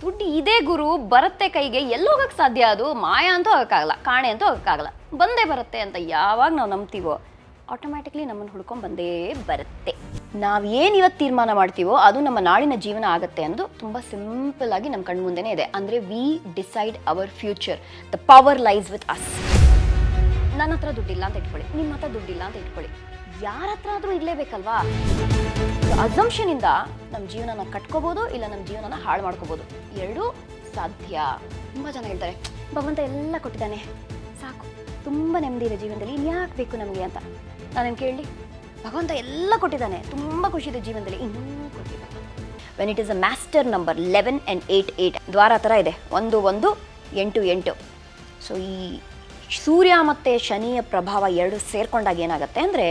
ದುಡ್ಡು ಇದೆ ಗುರು, ಬರುತ್ತೆ ಕೈಗೆ, ಎಲ್ಲೋಗಕ್ಕೆ ಸಾಧ್ಯ? ಅದು ಮಾಯ ಅಂತೂ ಹೋಗೋಕ್ಕಾಗಲ್ಲ, ಕಾಣೆ ಅಂತೂ ಹೋಗೋಕ್ಕಾಗಲ್ಲ, ಬಂದೇ ಬರುತ್ತೆ ಅಂತ ಯಾವಾಗ ನಾವು ನಂಬ್ತೀವೋ ಆಟೋಮ್ಯಾಟಿಕ್ಲಿ ನಮ್ಮನ್ನು ಹುಡ್ಕೊಂಡು ಬಂದೇ ಬರುತ್ತೆ. ನಾವು ಏನು ಇವತ್ತು ತೀರ್ಮಾನ ಮಾಡ್ತೀವೋ ಅದು ನಮ್ಮ ನಾಳಿನ ಜೀವನ ಆಗುತ್ತೆ ಅನ್ನೋದು ತುಂಬ ಸಿಂಪಲ್ ಆಗಿ ನಮ್ಮ ಕಣ್ಣು ಮುಂದೆನೇ ಇದೆ. ಅಂದರೆ we decide our future, the power lies with us. ನನ್ನ ಹತ್ರ ದುಡ್ಡಿಲ್ಲ ಅಂತ ಇಟ್ಕೊಳ್ಳಿ, ನಿಮ್ಮ ಹತ್ರ ದುಡ್ಡಿಲ್ಲ ಅಂತ ಇಟ್ಕೊಳ್ಳಿ, ಯಾರ ಹತ್ರ ಆದರೂ ಇರಲೇಬೇಕಲ್ವಾ? ಅಸಂಪ್ಷನ್ ಇಂದ ನಮ್ಮ ಜೀವನನ ಕಟ್ಕೋಬಹುದು, ಇಲ್ಲ ನಮ್ಮ ಜೀವನನ ಹಾಳು ಮಾಡ್ಕೋಬಹುದು. ಎರಡೂ ಸಾಧ್ಯ. ತುಂಬ ಜನ ಹೇಳ್ತಾರೆ ಭಗವಂತ ಎಲ್ಲ ಕೊಟ್ಟಿದ್ದಾನೆ, ಸಾಕು, ತುಂಬ ನೆಮ್ಮದಿ ಇದೆ ಜೀವನದಲ್ಲಿ, ಇನ್ಯಾಕೆ ಬೇಕು ನಮಗೆ ಅಂತ. ನಾನೇನು ಕೇಳಲಿ, ಭಗವಂತ ಎಲ್ಲ ಕೊಟ್ಟಿದ್ದಾನೆ, ತುಂಬ ಖುಷಿ ಇದೆ ಜೀವನದಲ್ಲಿ, ಇನ್ನೂ ಕೊಟ್ಟಿದ್ದಾನೆ. When it is a master number 11 and 8 ದ್ವಾರ ಥರ ಇದೆ, 1 1 8 8. ಸೊ ಈ ಸೂರ್ಯ ಮತ್ತು ಶನಿಯ ಪ್ರಭಾವ ಎರಡು ಸೇರ್ಕೊಂಡಾಗ ಏನಾಗುತ್ತೆ ಅಂದರೆ,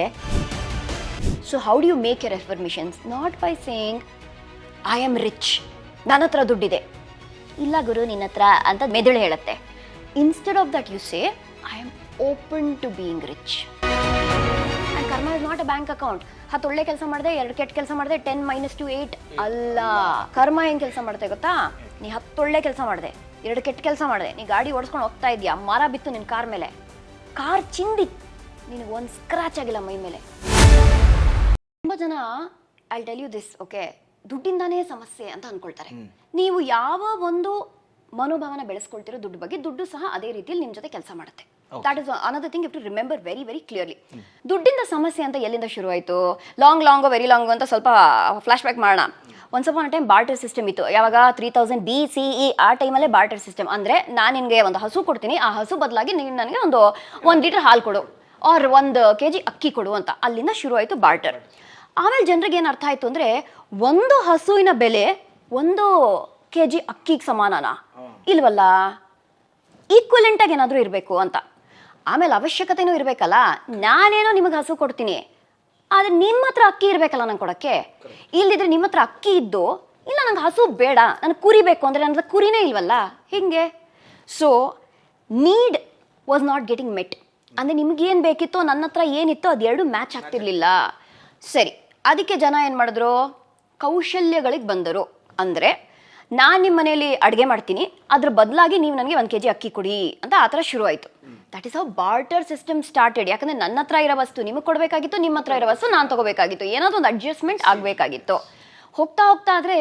so how do you make your affirmations? Not by saying I am rich, ನನ್ನ ಹತ್ರ ದುಡ್ಡಿದೆ. ಇಲ್ಲ ಗುರು ನಿನ್ನ ಹತ್ರ ಅಂತ ಮೆದುಳು ಹೇಳುತ್ತೆ. Instead of that you say I am open to being rich. And karma is not a bank account. 10 ಒಳ್ಳೆ ಕೆಲಸ ಮಾಡಿದೆ, 2 ಕೆಟ್ಟ ಕೆಲಸ ಮಾಡಿದೆ, 10 - 2 8 ಅಲ್ಲ. ಕರ್ಮ ಏನು ಕೆಲಸ ಮಾಡುತ್ತೆ ಗೊತ್ತಾ? ನೀ 10 ಒಳ್ಳೆ ಕೆಲಸ ಮಾಡಿದೆ, 2 ಕೆಟ್ಟ ಕೆಲಸ ಮಾಡಿದೆ, ನೀ ಗಾಡಿ ಓಡಿಸ್ಕೊಂಡು ಹೋಗ್ತಾ ಇದೆಯಾ, ಮರ ಬಿತ್ತು ನಿನ್ನ ಕಾರ್ ಮೇಲೆ, ಕಾರ್ ಚಿಂದಿ, ನಿನಗೆ ಒಂದು ಸ್ಕ್ರಾಚ್ ಆಗಿಲ್ಲ ಮೈ ಮೇಲೆ. ತುಂಬ ಜನ I tell you this, okay, ದುಡ್ಡಿಂದಾನೇ ಸಮಸ್ಯೆ ಅಂತ ಅಂದ್ಕೊಳ್ತಾರೆ. ನೀವು ಯಾವ ಒಂದು ಮನೋಭಾವನ ಬೆಳೆಸ್ಕೊಳ್ತಿರೋ ದುಡ್ಡು ಬಗ್ಗೆ, ದುಡ್ಡು ಸಹ ಅದೇ ರೀತಿಯಲ್ಲಿ ನಿಮ್ಮ ಜೊತೆ ಕೆಲಸ ಮಾಡುತ್ತೆ. That is another thing you to remember very very clearly. ದುಡ್ಡಿಂದ ಸಮಸ್ಯೆ ಅಂತ ಎಲ್ಲಿಂದ ಶುರುವಾಯಿತು? ಲಾಂಗ್ ವೆರಿ ಲಾಂಗ್ ಅಂತ ಸ್ವಲ್ಪ ಫ್ಲಾಶ್ ಬ್ಯಾಕ್ ಮಾಡೋಣ. Once upon a time barter system ಇತ್ತು. ಯಾವಾಗ 3000 BCE ಆ ಟೈಮಲ್ಲೇ ಬಾರ್ಟರ್ ಸಿಸ್ಟಮ್. ಅಂದರೆ ನಾನು ನಿನಗೆ ಒಂದು ಹಸು ಕೊಡ್ತೀನಿ, ಆ ಹಸು ಬದಲಾಗಿ ನೀನು ನನಗೆ ಒಂದು 1 ಲೀಟರ್ ಹಾಲು ಕೊಡು, ಆರ್ 1 kg ಅಕ್ಕಿ ಕೊಡು ಅಂತ. ಅಲ್ಲಿಂದ ಶುರುವಾಯಿತು ಬಾರ್ಟರ್. ಆಮೇಲೆ ಜನರಿಗೆ ಏನು ಅರ್ಥ ಆಯಿತು ಅಂದರೆ, ಒಂದು ಹಸುವಿನ ಬೆಲೆ 1 kg ಅಕ್ಕಿಗೆ ಸಮಾನನಾ? ಇಲ್ವಲ್ಲ, ಈಕ್ವಲೆಂಟಾಗಿ ಏನಾದರೂ ಇರಬೇಕು ಅಂತ. ಆಮೇಲೆ ಅವಶ್ಯಕತೆನೂ ಇರಬೇಕಲ್ಲ, ನಾನೇನೋ ನಿಮಗೆ ಹಸು ಕೊಡ್ತೀನಿ, ಆದರೆ ನಿಮ್ಮ ಹತ್ರ ಅಕ್ಕಿ ಇರಬೇಕಲ್ಲ ನಂಗೆ ಕೊಡೋಕ್ಕೆ. ಇಲ್ಲದಿದ್ರೆ ನಿಮ್ಮ ಹತ್ರ ಅಕ್ಕಿ ಇದ್ದು, ಇಲ್ಲ ನಂಗೆ ಹಸು ಬೇಡ, ನನಗೆ ಕುರಿ ಬೇಕು ಅಂದರೆ ನನ್ನ ಕುರಿನೇ ಇಲ್ವಲ್ಲ, ಹಿಂಗೆ. So need was not getting met. ಅಂದರೆ ನಿಮ್ಗೇನು ಬೇಕಿತ್ತೋ, ನನ್ನ ಹತ್ರ ಏನಿತ್ತೋ ಅದೆರಡು ಮ್ಯಾಚ್ ಆಗ್ತಿರ್ಲಿಲ್ಲ. ಸರಿ, ಅದಕ್ಕೆ ಜನ ಏನು ಮಾಡಿದ್ರು? ಕೌಶಲ್ಯಗಳಿಗೆ ಬಂದರು. ಅಂದರೆ ನಾನು ನಿಮ್ಮ ಮನೆಯಲ್ಲಿ ಅಡುಗೆ ಮಾಡ್ತೀನಿ, ಅದ್ರ ಬದಲಾಗಿ ನೀವು ನನಗೆ 1 kg ಅಕ್ಕಿ ಕೊಡಿ ಅಂತ ಆ ಥರ ಶುರುವಾಯಿತು. That is how barter system started. ಯಾಕಂದರೆ ನನ್ನ ಹತ್ರ ಇರೋ ವಸ್ತು ನಿಮಗೆ ಕೊಡಬೇಕಾಗಿತ್ತು, ನಿಮ್ಮ ಹತ್ರ ಇರೋ ವಸ್ತು ನಾನು ತೊಗೋಬೇಕಾಗಿತ್ತು, ಏನಾದರೂ ಒಂದು ಅಡ್ಜಸ್ಟ್ಮೆಂಟ್ ಆಗಬೇಕಾಗಿತ್ತು. ಹೋಗ್ತಾ ಹೋಗ್ತಾ ಆದರೆ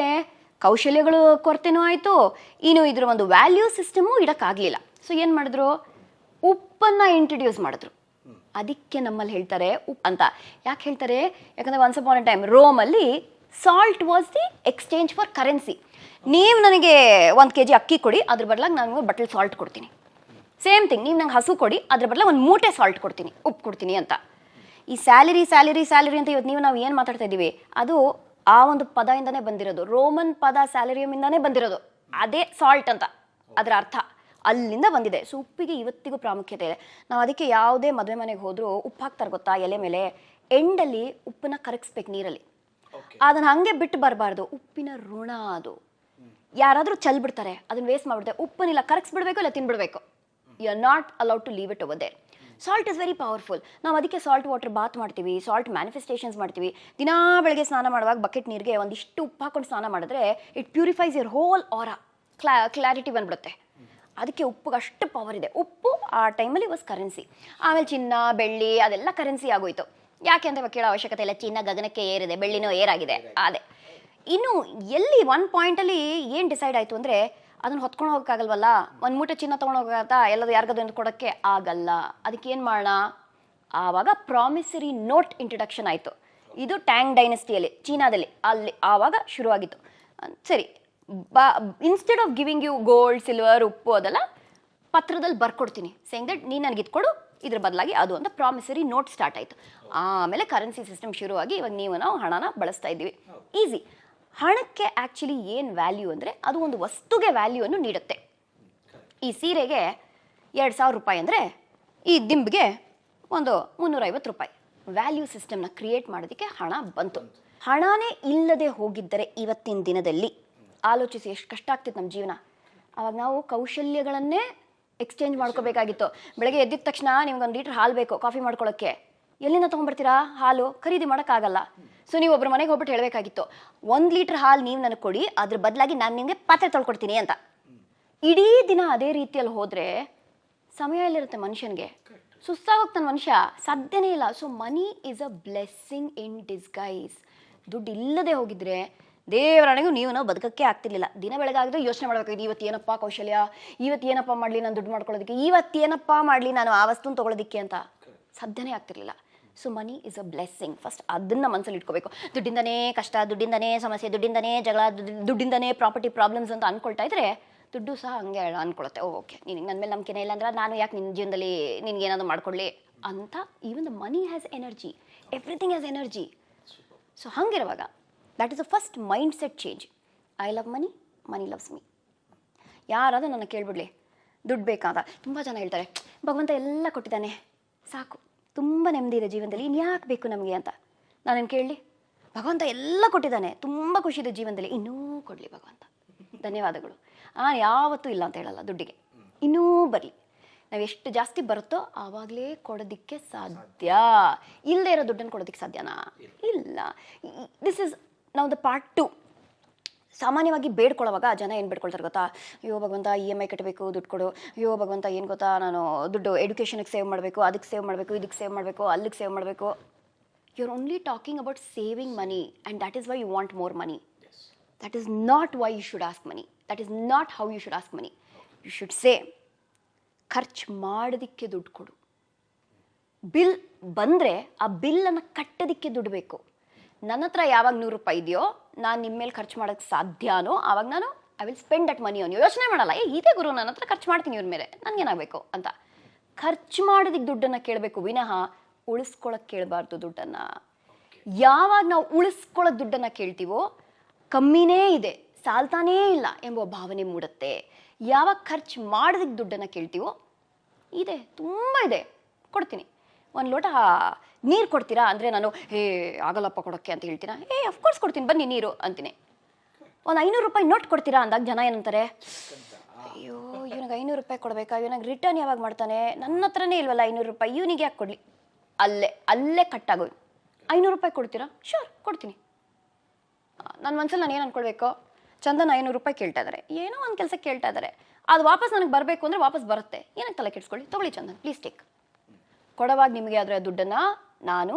ಕೌಶಲ್ಯಗಳು ಕೊರತೆನೂ ಆಯಿತು, ಇನ್ನು ಇದ್ರ ಒಂದು ವ್ಯಾಲ್ಯೂ ಸಿಸ್ಟಮು ಇಡೋಕ್ಕಾಗಲಿಲ್ಲ. ಸೊ ಏನು ಮಾಡಿದ್ರು? ಉಪ್ಪನ್ನು ಇಂಟ್ರಡ್ಯೂಸ್ ಮಾಡಿದ್ರು. ಅದಕ್ಕೆ ನಮ್ಮಲ್ಲಿ ಹೇಳ್ತಾರೆ ಉಪ್ಪು ಅಂತ. ಯಾಕೆ ಹೇಳ್ತಾರೆ? ಯಾಕಂದರೆ ಒನ್ಸ್ ಅಪಾನ್ ಅ ಟೈಮ್ ರೋಮಲ್ಲಿ salt was the exchange for currency. ನೀವು ನನಗೆ 1 kg ಅಕ್ಕಿ ಕೊಡಿ, ಅದ್ರ ಬದಲಾಗಿ ನಾನು ಬಟಲ್ ಸಾಲ್ಟ್ ಕೊಡ್ತೀನಿ. ಸೇಮ್ ಥಿಂಗ್, ನೀವು ನಂಗೆ ಹಸು ಕೊಡಿ, ಅದ್ರ ಬದಲಾಗಿ 1 ಮೂಟೆ ಸಾಲ್ಟ್ ಕೊಡ್ತೀನಿ, ಉಪ್ಪು ಕೊಡ್ತೀನಿ ಅಂತ. ಈ ಸ್ಯಾಲರಿ ಅಂತ ಇವತ್ತು ನಾವು ಏನು ಮಾತಾಡ್ತಾ ಇದ್ದೀವಿ, ಅದು ಆ ಒಂದು ಪದದಿಂದನೇ ಬಂದಿರೋದು. ರೋಮನ್ ಪದ ಸ್ಯಾಲರಿಯಮಿಂದಾನೇ ಬಂದಿರೋದು. ಅದೇ ಸಾಲ್ಟ್ ಅಂತ ಅದರ ಅರ್ಥ, ಅಲ್ಲಿಂದ ಬಂದಿದೆ. ಸೊ ಉಪ್ಪಿಗೆ ಇವತ್ತಿಗೂ ಪ್ರಾಮುಖ್ಯತೆ ಇದೆ. ನಾವು ಅದಕ್ಕೆ ಯಾವುದೇ ಮದುವೆ ಮನೆಗೆ ಹೋದರೂ ಉಪ್ಪು ಹಾಕ್ತಾರೆ ಗೊತ್ತಾ, ಎಲೆ ಮೇಲೆ. ಎಂಡಲ್ಲಿ ಉಪ್ಪನ್ನ ಕರಗಿಸ್ಬೇಕು ನೀರಲ್ಲಿ, ಅದನ್ನು ಹಾಗೆ ಬಿಟ್ಟು ಬರಬಾರ್ದು. ಉಪ್ಪಿನ ಋಣ ಅದು. ಯಾರಾದರೂ ಬಿಡ್ತಾರೆ, ಅದನ್ನು ವೇಸ್ಟ್ ಮಾಡಿಬಿಡ್ತಾರೆ. ಉಪ್ಪನ್ನಿಲ್ಲ ಕರಗಿಸ್ಬಿಡ್ಬೇಕು, ಇಲ್ಲ ತಿನ್ಬಿಡ್ಬೇಕು. You are not allowed to leave it over there. Salt is very powerful. ನಾವು ಅದಕ್ಕೆ ಸಾಲ್ಟ್ ವಾಟರ್ ಬಾತ್ ಮಾಡ್ತೀವಿ, ಸಾಲ್ಟ್ ಮ್ಯಾನಿಫೆಸ್ಟೇಷನ್ಸ್ ಮಾಡ್ತೀವಿ. ದಿನಾ ಬೆಳಗ್ಗೆ ಸ್ನಾನ ಮಾಡುವಾಗ ಬಕೆಟ್ ನೀರಿಗೆ ಒಂದಿಷ್ಟು ಉಪ್ಪು ಹಾಕೊಂಡು ಸ್ನಾನ ಮಾಡಿದ್ರೆ it purifies your whole aura, clarity ಬಂದ್ಬಿಡುತ್ತೆ. ಅದಕ್ಕೆ ಉಪ್ಪಿಗೆ ಅಷ್ಟು ಪವರ್ ಇದೆ. ಉಪ್ಪು ಆ ಟೈಮಲ್ಲಿ ವಾಸ್ ಕರೆನ್ಸಿ. ಆಮೇಲೆ ಚಿನ್ನ, ಬೆಳ್ಳಿ ಅದೆಲ್ಲ ಕರೆನ್ಸಿ ಆಗೋಯ್ತು. ಯಾಕೆ ಅಂತ ಕೇಳೋ ಅವಶ್ಯಕತೆ ಇಲ್ಲ. ಚಿನ್ನ ಗಗನಕ್ಕೆ ಏರಿದೆ, ಬೆಳ್ಳಿನೂ ಏರಾಗಿದೆ. ಅದೇ ಇನ್ನು ಎಲ್ಲಿ 1 ಪಾಯಿಂಟಲ್ಲಿ ಏನು ಡಿಸೈಡ್ ಆಯಿತು ಅಂದರೆ, ಅದನ್ನು ಹೊತ್ಕೊಂಡು ಹೋಗೋಕ್ಕಾಗಲ್ವಲ್ಲ, 1 ಮೂಟೆ ಚಿನ್ನ ತೊಗೊಂಡು ಹೋಗೋಕ್ಕಾಗತ್ತಾ? ಎಲ್ಲದು ಯಾರಿಗಾದ್ರು ಕೊಡೋಕ್ಕೆ ಆಗಲ್ಲ. ಅದಕ್ಕೆ ಏನು ಮಾಡೋಣ? ಆವಾಗ ಪ್ರಾಮಿಸರಿ ನೋಟ್ ಇಂಟ್ರಡಕ್ಷನ್ ಆಯಿತು. ಇದು ಟ್ಯಾಂಗ್ ಡೈನೆಸ್ಟಿಯಲ್ಲಿ, ಚೀನಾದಲ್ಲಿ, ಅಲ್ಲಿ ಆವಾಗ ಶುರುವಾಗಿತ್ತು. ಸರಿ, instead of giving you gold, silver, ಉಪ್ಪು ಅದೆಲ್ಲ ಪತ್ರದಲ್ಲಿ ಬರ್ಕೊಡ್ತೀನಿ, ಸೇಯಿಂಗ್ ದಟ್ ನೀನು ನನಗೆ ಇದು ಕೊಡು, ಇದ್ರ ಬದಲಾಗಿ ಅದು ಅಂತ ಪ್ರಾಮಿಸರಿ ನೋಟ್ ಸ್ಟಾರ್ಟ್ ಆಯಿತು. ಆಮೇಲೆ ಕರೆನ್ಸಿ ಸಿಸ್ಟಮ್ ಶುರುವಾಗಿ ಇವಾಗ ನಾವು ಹಣನ ಬಳಸ್ತಾ ಇದ್ದೀವಿ. ಈಸಿ. ಹಣಕ್ಕೆ ಆ್ಯಕ್ಚುಲಿ ಏನು ವ್ಯಾಲ್ಯೂ ಅಂದರೆ, ಅದು ಒಂದು ವಸ್ತುಗೆ ವ್ಯಾಲ್ಯೂವನ್ನು ನೀಡುತ್ತೆ. ಈ ಸೀರೆಗೆ 2000 ರೂಪಾಯಿ ಅಂದರೆ ಈ ದಿಂಬಿಗೆ ಒಂದು 350 ರೂಪಾಯಿ. ವ್ಯಾಲ್ಯೂ ಸಿಸ್ಟಮ್ನ ಕ್ರಿಯೇಟ್ ಮಾಡೋದಕ್ಕೆ ಹಣ ಬಂತು. ಹಣನೇ ಇಲ್ಲದೆ ಹೋಗಿದ್ದರೆ ಇವತ್ತಿನ ದಿನದಲ್ಲಿ ಆಲೋಚಿಸಿ ಎಷ್ಟು ಕಷ್ಟ ಆಗ್ತಿತ್ತು ನಮ್ಮ ಜೀವನ. ಆವಾಗ ನಾವು ಕೌಶಲ್ಯಗಳನ್ನೇ ಎಕ್ಸ್ಚೇಂಜ್ ಮಾಡ್ಕೋಬೇಕಾಗಿತ್ತು. ಬೆಳಗ್ಗೆ ಎದ್ದಿದ ತಕ್ಷಣ ನಿಮ್ಗೆ 1 ಲೀಟ್ರ್ ಹಾಲು ಬೇಕು ಕಾಫಿ ಮಾಡ್ಕೊಳ್ಳೋಕ್ಕೆ, ಎಲ್ಲಿಂದ ತೊಗೊಂಡ್ಬರ್ತೀರಾ ಹಾಲು? ಖರೀದಿ ಮಾಡೋಕ್ಕಾಗಲ್ಲ. ಸೊ ನೀವು ಒಬ್ಬರ ಮನೆಗೆ ಹೋಗ್ಬಿಟ್ಟು ಹೇಳಬೇಕಾಗಿತ್ತು, 1 ಲೀಟ್ರ್ ಹಾಲು ನೀವು ನನಗೆ ಕೊಡಿ, ಅದ್ರ ಬದಲಾಗಿ ನಾನು ನಿಮಗೆ ಪಾತ್ರೆ ತೊಳ್ಕೊಡ್ತೀನಿ ಅಂತ. ಇಡೀ ದಿನ ಅದೇ ರೀತಿಯಲ್ಲಿ ಹೋದರೆ ಸಮಯ ಎಲ್ಲಿರುತ್ತೆ ಮನುಷ್ಯನಿಗೆ? ಸುಸ್ತಾಗೋಗ್ತಾನೆ ಮನುಷ್ಯ, ಸಾಧ್ಯನೇ ಇಲ್ಲ. So money is a blessing in disguise. ದುಡ್ಡು ಇಲ್ಲದೆ ಹೋಗಿದ್ರೆ ದೇವರಣೆಗೂ ನಾವು ಬದುಕಕ್ಕೆ ಆಗ್ತಿರ್ಲಿಲ್ಲ. ದಿನ ಬೆಳಗಾಗಿದ್ರೆ ಯೋಚನೆ ಮಾಡಬೇಕಾಗಿದೆ, ಇವತ್ತು ಏನಪ್ಪ ಕೌಶಲ್ಯ, ಇವತ್ತು ಏನಪ್ಪ ಮಾಡಲಿ ನಾನು ದುಡ್ಡು ಮಾಡ್ಕೊಳ್ಳೋದಕ್ಕೆ, ಇವತ್ತು ಏನಪ್ಪ ಮಾಡಲಿ ನಾನು ಆ ವಸ್ತುನ ತೊಗೊಳೋದಕ್ಕೆ ಅಂತ ಸಾಧ್ಯನೇ ಆಗ್ತಿರ್ಲಿಲ್ಲ. So money is a blessing. First ಅದನ್ನು ಮನಸ್ಸಲ್ಲಿ ಇಟ್ಕೋಬೇಕು. ದುಡ್ಡಿಂದನೇ ಕಷ್ಟ, ದುಡ್ಡಿಂದನೇ ಸಮಸ್ಯೆ, ದುಡ್ಡಿಂದನೇ ಜಗಳ, ದುಡ್ಡಿಂದನೇ ಪ್ರಾಪರ್ಟಿ ಪ್ರಾಬ್ಲಮ್ಸ್ ಅಂತ ಅಂದ್ಕೊಳ್ತಾ ಇದ್ರೆ ದುಡ್ಡು ಸಹ ಹಂಗೆ ಅಂದ್ಕೊಳುತ್ತೆ. ಓಕೆ, ನಿನಗೆ ನನ್ನ ಮೇಲೆ ನಂಬಿಕೆನೇ ಇಲ್ಲ ಅಂದ್ರೆ ನಾನು ಯಾಕೆ ನಿನ್ನ ಜೀವನದಲ್ಲಿ ನಿನ್ಗೆ ಏನಾದರೂ ಮಾಡ್ಕೊಳ್ಳಿ ಅಂತ. Even the money has energy, everything has energy. So ಹಂಗಿರುವಾಗ that is the first mindset change. I love money, money loves me. ಯಾರಾದರೂ ನನ್ನ ಕೇಳ್ಬಿಡ್ಲಿ ದುಡ್ಡು ಬೇಕಾದ. ತುಂಬ ಜನ ಹೇಳ್ತಾರೆ, ಭಗವಂತ ಎಲ್ಲ ಕೊಟ್ಟಿದ್ದಾನೆ ಸಾಕು, ತುಂಬ ನೆಮ್ಮದಿ ಇದೆ ಜೀವನದಲ್ಲಿ, ಇನ್ಯಾಕೆ ಬೇಕು ನಮಗೆ ಅಂತ. ನಾನೇನು ಕೇಳಲಿ? ಭಗವಂತ ಎಲ್ಲ ಕೊಟ್ಟಿದ್ದಾನೆ, ತುಂಬ ಖುಷಿ ಇದೆ ಜೀವನದಲ್ಲಿ, ಇನ್ನೂ ಕೊಡಲಿ ಭಗವಂತ, ಧನ್ಯವಾದಗಳು. ಯಾವತ್ತೂ ಇಲ್ಲ ಅಂತ ಹೇಳಲ್ಲ ದುಡ್ಡಿಗೆ, ಇನ್ನೂ ಬರಲಿ. ನಾವು ಎಷ್ಟು ಜಾಸ್ತಿ ಬರುತ್ತೋ ಆವಾಗಲೇ ಕೊಡೋದಕ್ಕೆ ಸಾಧ್ಯ. ಇಲ್ಲದೆ ಇರೋ ದುಡ್ಡನ್ನು ಕೊಡೋದಕ್ಕೆ ಸಾಧ್ಯನಾ? ಇಲ್ಲ. ದಿಸ್ ಇಸ್ ನಾವು ದ ಪಾರ್ಟ್ 2. ಸಾಮಾನ್ಯವಾಗಿ ಬೇಡ್ಕೊಳ್ಳೋವಾಗ ಜನ ಏನು ಬೇಡ್ಕೊಳ್ತಾರೆ ಗೊತ್ತಾ? ಅಯ್ಯೋ ಭಗವಂತ EMI ಕಟ್ಟಬೇಕು, ದುಡ್ಡು ಕೊಡು. ಅಯ್ಯೋ ಭಗವಂತ ಏನು ಗೊತ್ತಾ, ನಾನು ದುಡ್ಡು ಎಡ್ಯುಕೇಷನ್ಗೆ ಸೇವ್ ಮಾಡಬೇಕು, ಅದಕ್ಕೆ ಸೇವ್ ಮಾಡಬೇಕು, ಇದಕ್ಕೆ ಸೇವ್ ಮಾಡಬೇಕು, ಅಲ್ಲಿಗೆ ಸೇವ್ ಮಾಡಬೇಕು. You are only talking about saving money and that is why you want more money. That is not why you should ask money. That is not how you should ask money. You should say, ಖರ್ಚು ಮಾಡೋದಕ್ಕೆ ದುಡ್ಡು ಕೊಡು. Bill ಬಂದರೆ ಆ ಬಿಲ್ಲನ್ನು ಕಟ್ಟೋದಕ್ಕೆ ದುಡ್ಡು ಬೇಕು. ನನ್ನ ಹತ್ರ ಯಾವಾಗ 100 ರೂಪಾಯಿ ಇದೆಯೋ, ನಾನು ನಿಮ್ಮ ಮೇಲೆ ಖರ್ಚು ಮಾಡೋಕ್ಕೆ ಸಾಧ್ಯನೋ ಆವಾಗ ನಾನು I will spend that money on you. ಯೋಚನೆ ಮಾಡಲ್ಲ, ಇದೆ ಗುರು ನನ್ನ ಹತ್ರ ಖರ್ಚು ಮಾಡ್ತೀನಿ ಇವ್ರ ಮೇಲೆ, ನನಗೇನಾಗಬೇಕು ಅಂತ. ಖರ್ಚು ಮಾಡೋದಕ್ಕೆ ದುಡ್ಡನ್ನು ಕೇಳಬೇಕು ವಿನಃ ಉಳಿಸ್ಕೊಳ್ಳೋಕ್ಕೆ ಕೇಳಬಾರ್ದು ದುಡ್ಡನ್ನು. ಯಾವಾಗ ನಾವು ಉಳಿಸ್ಕೊಳ್ಳೋ ದುಡ್ಡನ್ನು ಕೇಳ್ತೀವೋ ಕಮ್ಮಿನೇ ಇದೆ, ಸಾಲ್ತಾನೇ ಇಲ್ಲ ಎಂಬ ಭಾವನೆ ಮೂಡುತ್ತೆ. ಯಾವಾಗ ಖರ್ಚು ಮಾಡೋದಕ್ಕೆ ದುಡ್ಡನ್ನು ಕೇಳ್ತೀವೋ ಇದೆ, ತುಂಬ ಇದೆ, ಕೊಡ್ತೀನಿ. ಒಂದು ಲೋಟ ನೀರು ಕೊಡ್ತೀರಾ ಅಂದರೆ ನಾನು ಆಗಲ್ಲಪ್ಪ ಕೊಡೋಕ್ಕೆ ಅಂತ ಹೇಳ್ತೀರಾ? ಅಫ್ಕೋರ್ಸ್ ಕೊಡ್ತೀನಿ, ಬನ್ನಿ ನೀರು ಅಂತೀನಿ. ಒಂದು 500 ರೂಪಾಯಿ ನೋಟ್ ಕೊಡ್ತೀರಾ ಅಂದಾಗ ಜನ ಏನಂತಾರೆ, ಅಯ್ಯೋ ಇವನಿಗೆ 500 ರೂಪಾಯಿ ಕೊಡಬೇಕಾ, ಇವನಿಗೆ ರಿಟರ್ನ್ ಯಾವಾಗ ಮಾಡ್ತಾನೆ, ನನ್ನ ಹತ್ರನೇ ಇಲ್ವಲ್ಲ 500 ರೂಪಾಯಿ, ಇವನಿಗೆ ಯಾಕೆ ಕೊಡಲಿ? ಅಲ್ಲೇ ಕಟ್ಟಾಗೋದು. 500 ರೂಪಾಯಿ ಕೊಡ್ತೀರಾ? ಶೋರ್ ಕೊಡ್ತೀನಿ. ನನ್ನ ಮನಸ್ಸಲ್ಲಿ ನಾನು ಏನು ಅಂದ್ಕೊಳ್ಬೇಕು, ಚಂದನ 500 ರೂಪಾಯಿ ಕೇಳ್ತಾ ಇದ್ದಾರೆ, ಏನೋ ಒಂದು ಕೆಲಸಕ್ಕೆ ಕೇಳ್ತಾ ಇದ್ದಾರೆ, ಅದು ವಾಪಸ್ ನನಗೆ ಬರಬೇಕು ಅಂದರೆ ವಾಪಸ್ ಬರುತ್ತೆ, ಏನಕ್ಕೆ ತಲೆ ಕೆಡಿಸ್ಕೊಳ್ಳಿ, ತೊಗೊಳ್ಳಿ ಚಂದನ್ ಪ್ಲೀಸ್ ಟೇಕ್. ಕೊಡೋವಾಗ ನಿಮಗೆ ಅದರ ದುಡ್ಡನ್ನು ನಾನು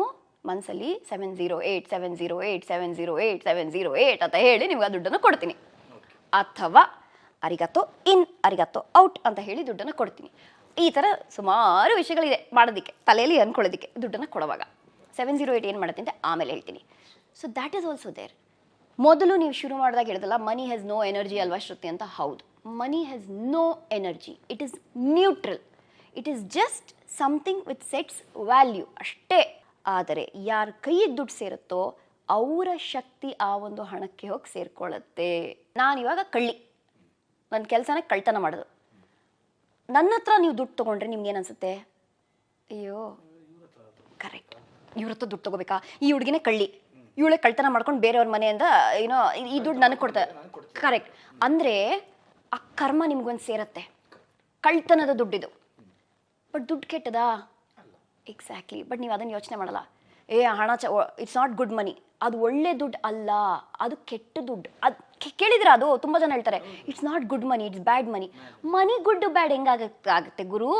ಮನಸ್ಸಲ್ಲಿ 708 ಅಂತ ಹೇಳಿ ನಿಮ್ಗೆ ಆ ದುಡ್ಡನ್ನು ಕೊಡ್ತೀನಿ. ಅಥವಾ ಅರಿಗತ್ತೋ ಇನ್ ಅರಿಗತ್ತೋ ಔಟ್ ಅಂತ ಹೇಳಿ ದುಡ್ಡನ್ನು ಕೊಡ್ತೀನಿ. ಈ ಥರ ಸುಮಾರು ವಿಷಯಗಳಿದೆ ಮಾಡೋದಕ್ಕೆ, ತಲೆಯಲ್ಲಿ ಅಂದ್ಕೊಳ್ಳೋದಕ್ಕೆ ದುಡ್ಡನ್ನು ಕೊಡುವಾಗ. 708 ಏನು ಮಾಡುತ್ತೆ ಅಂತ ಆಮೇಲೆ ಹೇಳ್ತೀನಿ. So that is also there. ಮೊದಲು ನೀವು ಶುರು ಮಾಡಿದಾಗ ಹೇಳಿದಲ್ಲ, ಮನಿ ಹ್ಯಾಸ್ ನೋ ಎನರ್ಜಿ ಅಲ್ವಾ ಶ್ರುತಿ ಅಂತ. ಹೌದು, money has no energy. It is neutral. It is just something with sets value ಅಷ್ಟೇ. ಆದರೆ ಯಾರ ಕೈಗೆ ದುಡ್ಡು ಸೇರುತ್ತೋ ಅವರ ಶಕ್ತಿ ಆ ಒಂದು ಹಣಕ್ಕೆ ಹೋಗಿ ಸೇರ್ಕೊಳ್ಳುತ್ತೆ. ನಾನಿವಾಗ ಕಳ್ಳಿ, ನನ್ನ ಕೆಲಸನ ಕಳ್ತನ ಮಾಡೋದು. ನನ್ನ ಹತ್ರ ನೀವು ದುಡ್ಡು ತೊಗೊಂಡ್ರೆ ನಿಮ್ಗೆ ಏನು ಅನಿಸುತ್ತೆ? ಅಯ್ಯೋ ಕರೆಕ್ಟ್, ಇವ್ರ ಹತ್ರ ದುಡ್ಡು ತೊಗೋಬೇಕಾ, ಈ ಹುಡುಗಿನೇ ಕಳ್ಳಿ, ಇವಳೆ ಕಳ್ತನ ಮಾಡ್ಕೊಂಡು ಬೇರೆಯವ್ರ ಮನೆಯಿಂದ ಏನೋ ಈ ದುಡ್ಡು ನನಗೆ ಕೊಡ್ತಾರೆ. ಕರೆಕ್ಟ್. ಅಂದರೆ ಆ ಕರ್ಮ ನಿಮ್ಗೊಂದು ಸೇರತ್ತೆ, ಕಳ್ತನದ ದುಡ್ಡಿದು. ಬಟ್ ದುಡ್ಡು ಕೆಟ್ಟದಾ? ಎಕ್ಸಾಕ್ಟ್ಲಿ. ಬಟ್ ನೀವು ಅದನ್ನು ಯೋಚನೆ ಮಾಡಲ್ಲ. ಹಣ ಇಟ್ಸ್ ನಾಟ್ ಗುಡ್ ಮನಿ, ಅದು ಒಳ್ಳೆ ದುಡ್ಡು ಅಲ್ಲ, ಅದು ಕೆಟ್ಟ ದುಡ್ಡು. ಅದು ಕೇಳಿದ್ರೆ ಅದು ತುಂಬ ಜನ ಹೇಳ್ತಾರೆ it's not good money, it's bad money. Money good bad ಹೆಂಗಾಗುತ್ತೆ ಗುರು?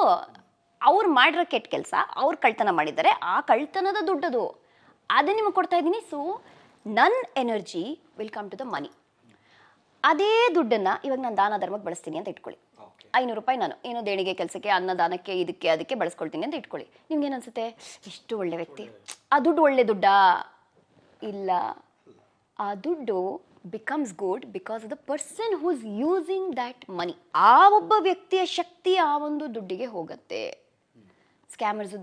ಅವ್ರು ಮಾಡಿರೋ ಕೆಟ್ಟ ಕೆಲಸ, ಅವ್ರು ಕಳ್ತನ ಮಾಡಿದ್ದಾರೆ, ಆ ಕಳ್ತನದ ದುಡ್ಡದು, ಅದೇ ನಿಮಗೆ ಕೊಡ್ತಾ ಇದ್ದೀನಿ. ಸೊ ನನ್ನ energy will come to the money. ಅದೇ ದುಡ್ಡನ್ನು ಇವಾಗ ನಾನು ದಾನ ಧರ್ಮಕ್ಕೆ ಬಳಸ್ತೀನಿ ಅಂತ ಇಟ್ಕೊಳ್ಳಿ. 500 ರೂಪಾಯಿ ನಾನು ಏನೋ ದೇಣಿಗೆ ಕೆಲಸಕ್ಕೆ, ಅನ್ನದಾನಕ್ಕೆ, ಇದಕ್ಕೆ ಅದಕ್ಕೆ ಬಳಸ್ಕೊಳ್ತೀನಿ ಅಂತ ಇಟ್ಕೊಳ್ಳಿ. ನಿಮ್ಗೇನು ಅನಿಸುತ್ತೆ? ಎಷ್ಟು ಒಳ್ಳೆ ವ್ಯಕ್ತಿ, ಆ ದುಡ್ಡು ಒಳ್ಳೆ ದುಡ್ಡಾ? ಇಲ್ಲ, ಆ ದುಡ್ಡು becomes good because of the person who is using that money. ಆ ಒಬ್ಬ ವ್ಯಕ್ತಿಯ ಶಕ್ತಿ ಆ ಒಂದು ದುಡ್ಡಿಗೆ ಹೋಗುತ್ತೆ. ಸ್ಕ್ಯಾಮರ್ಸು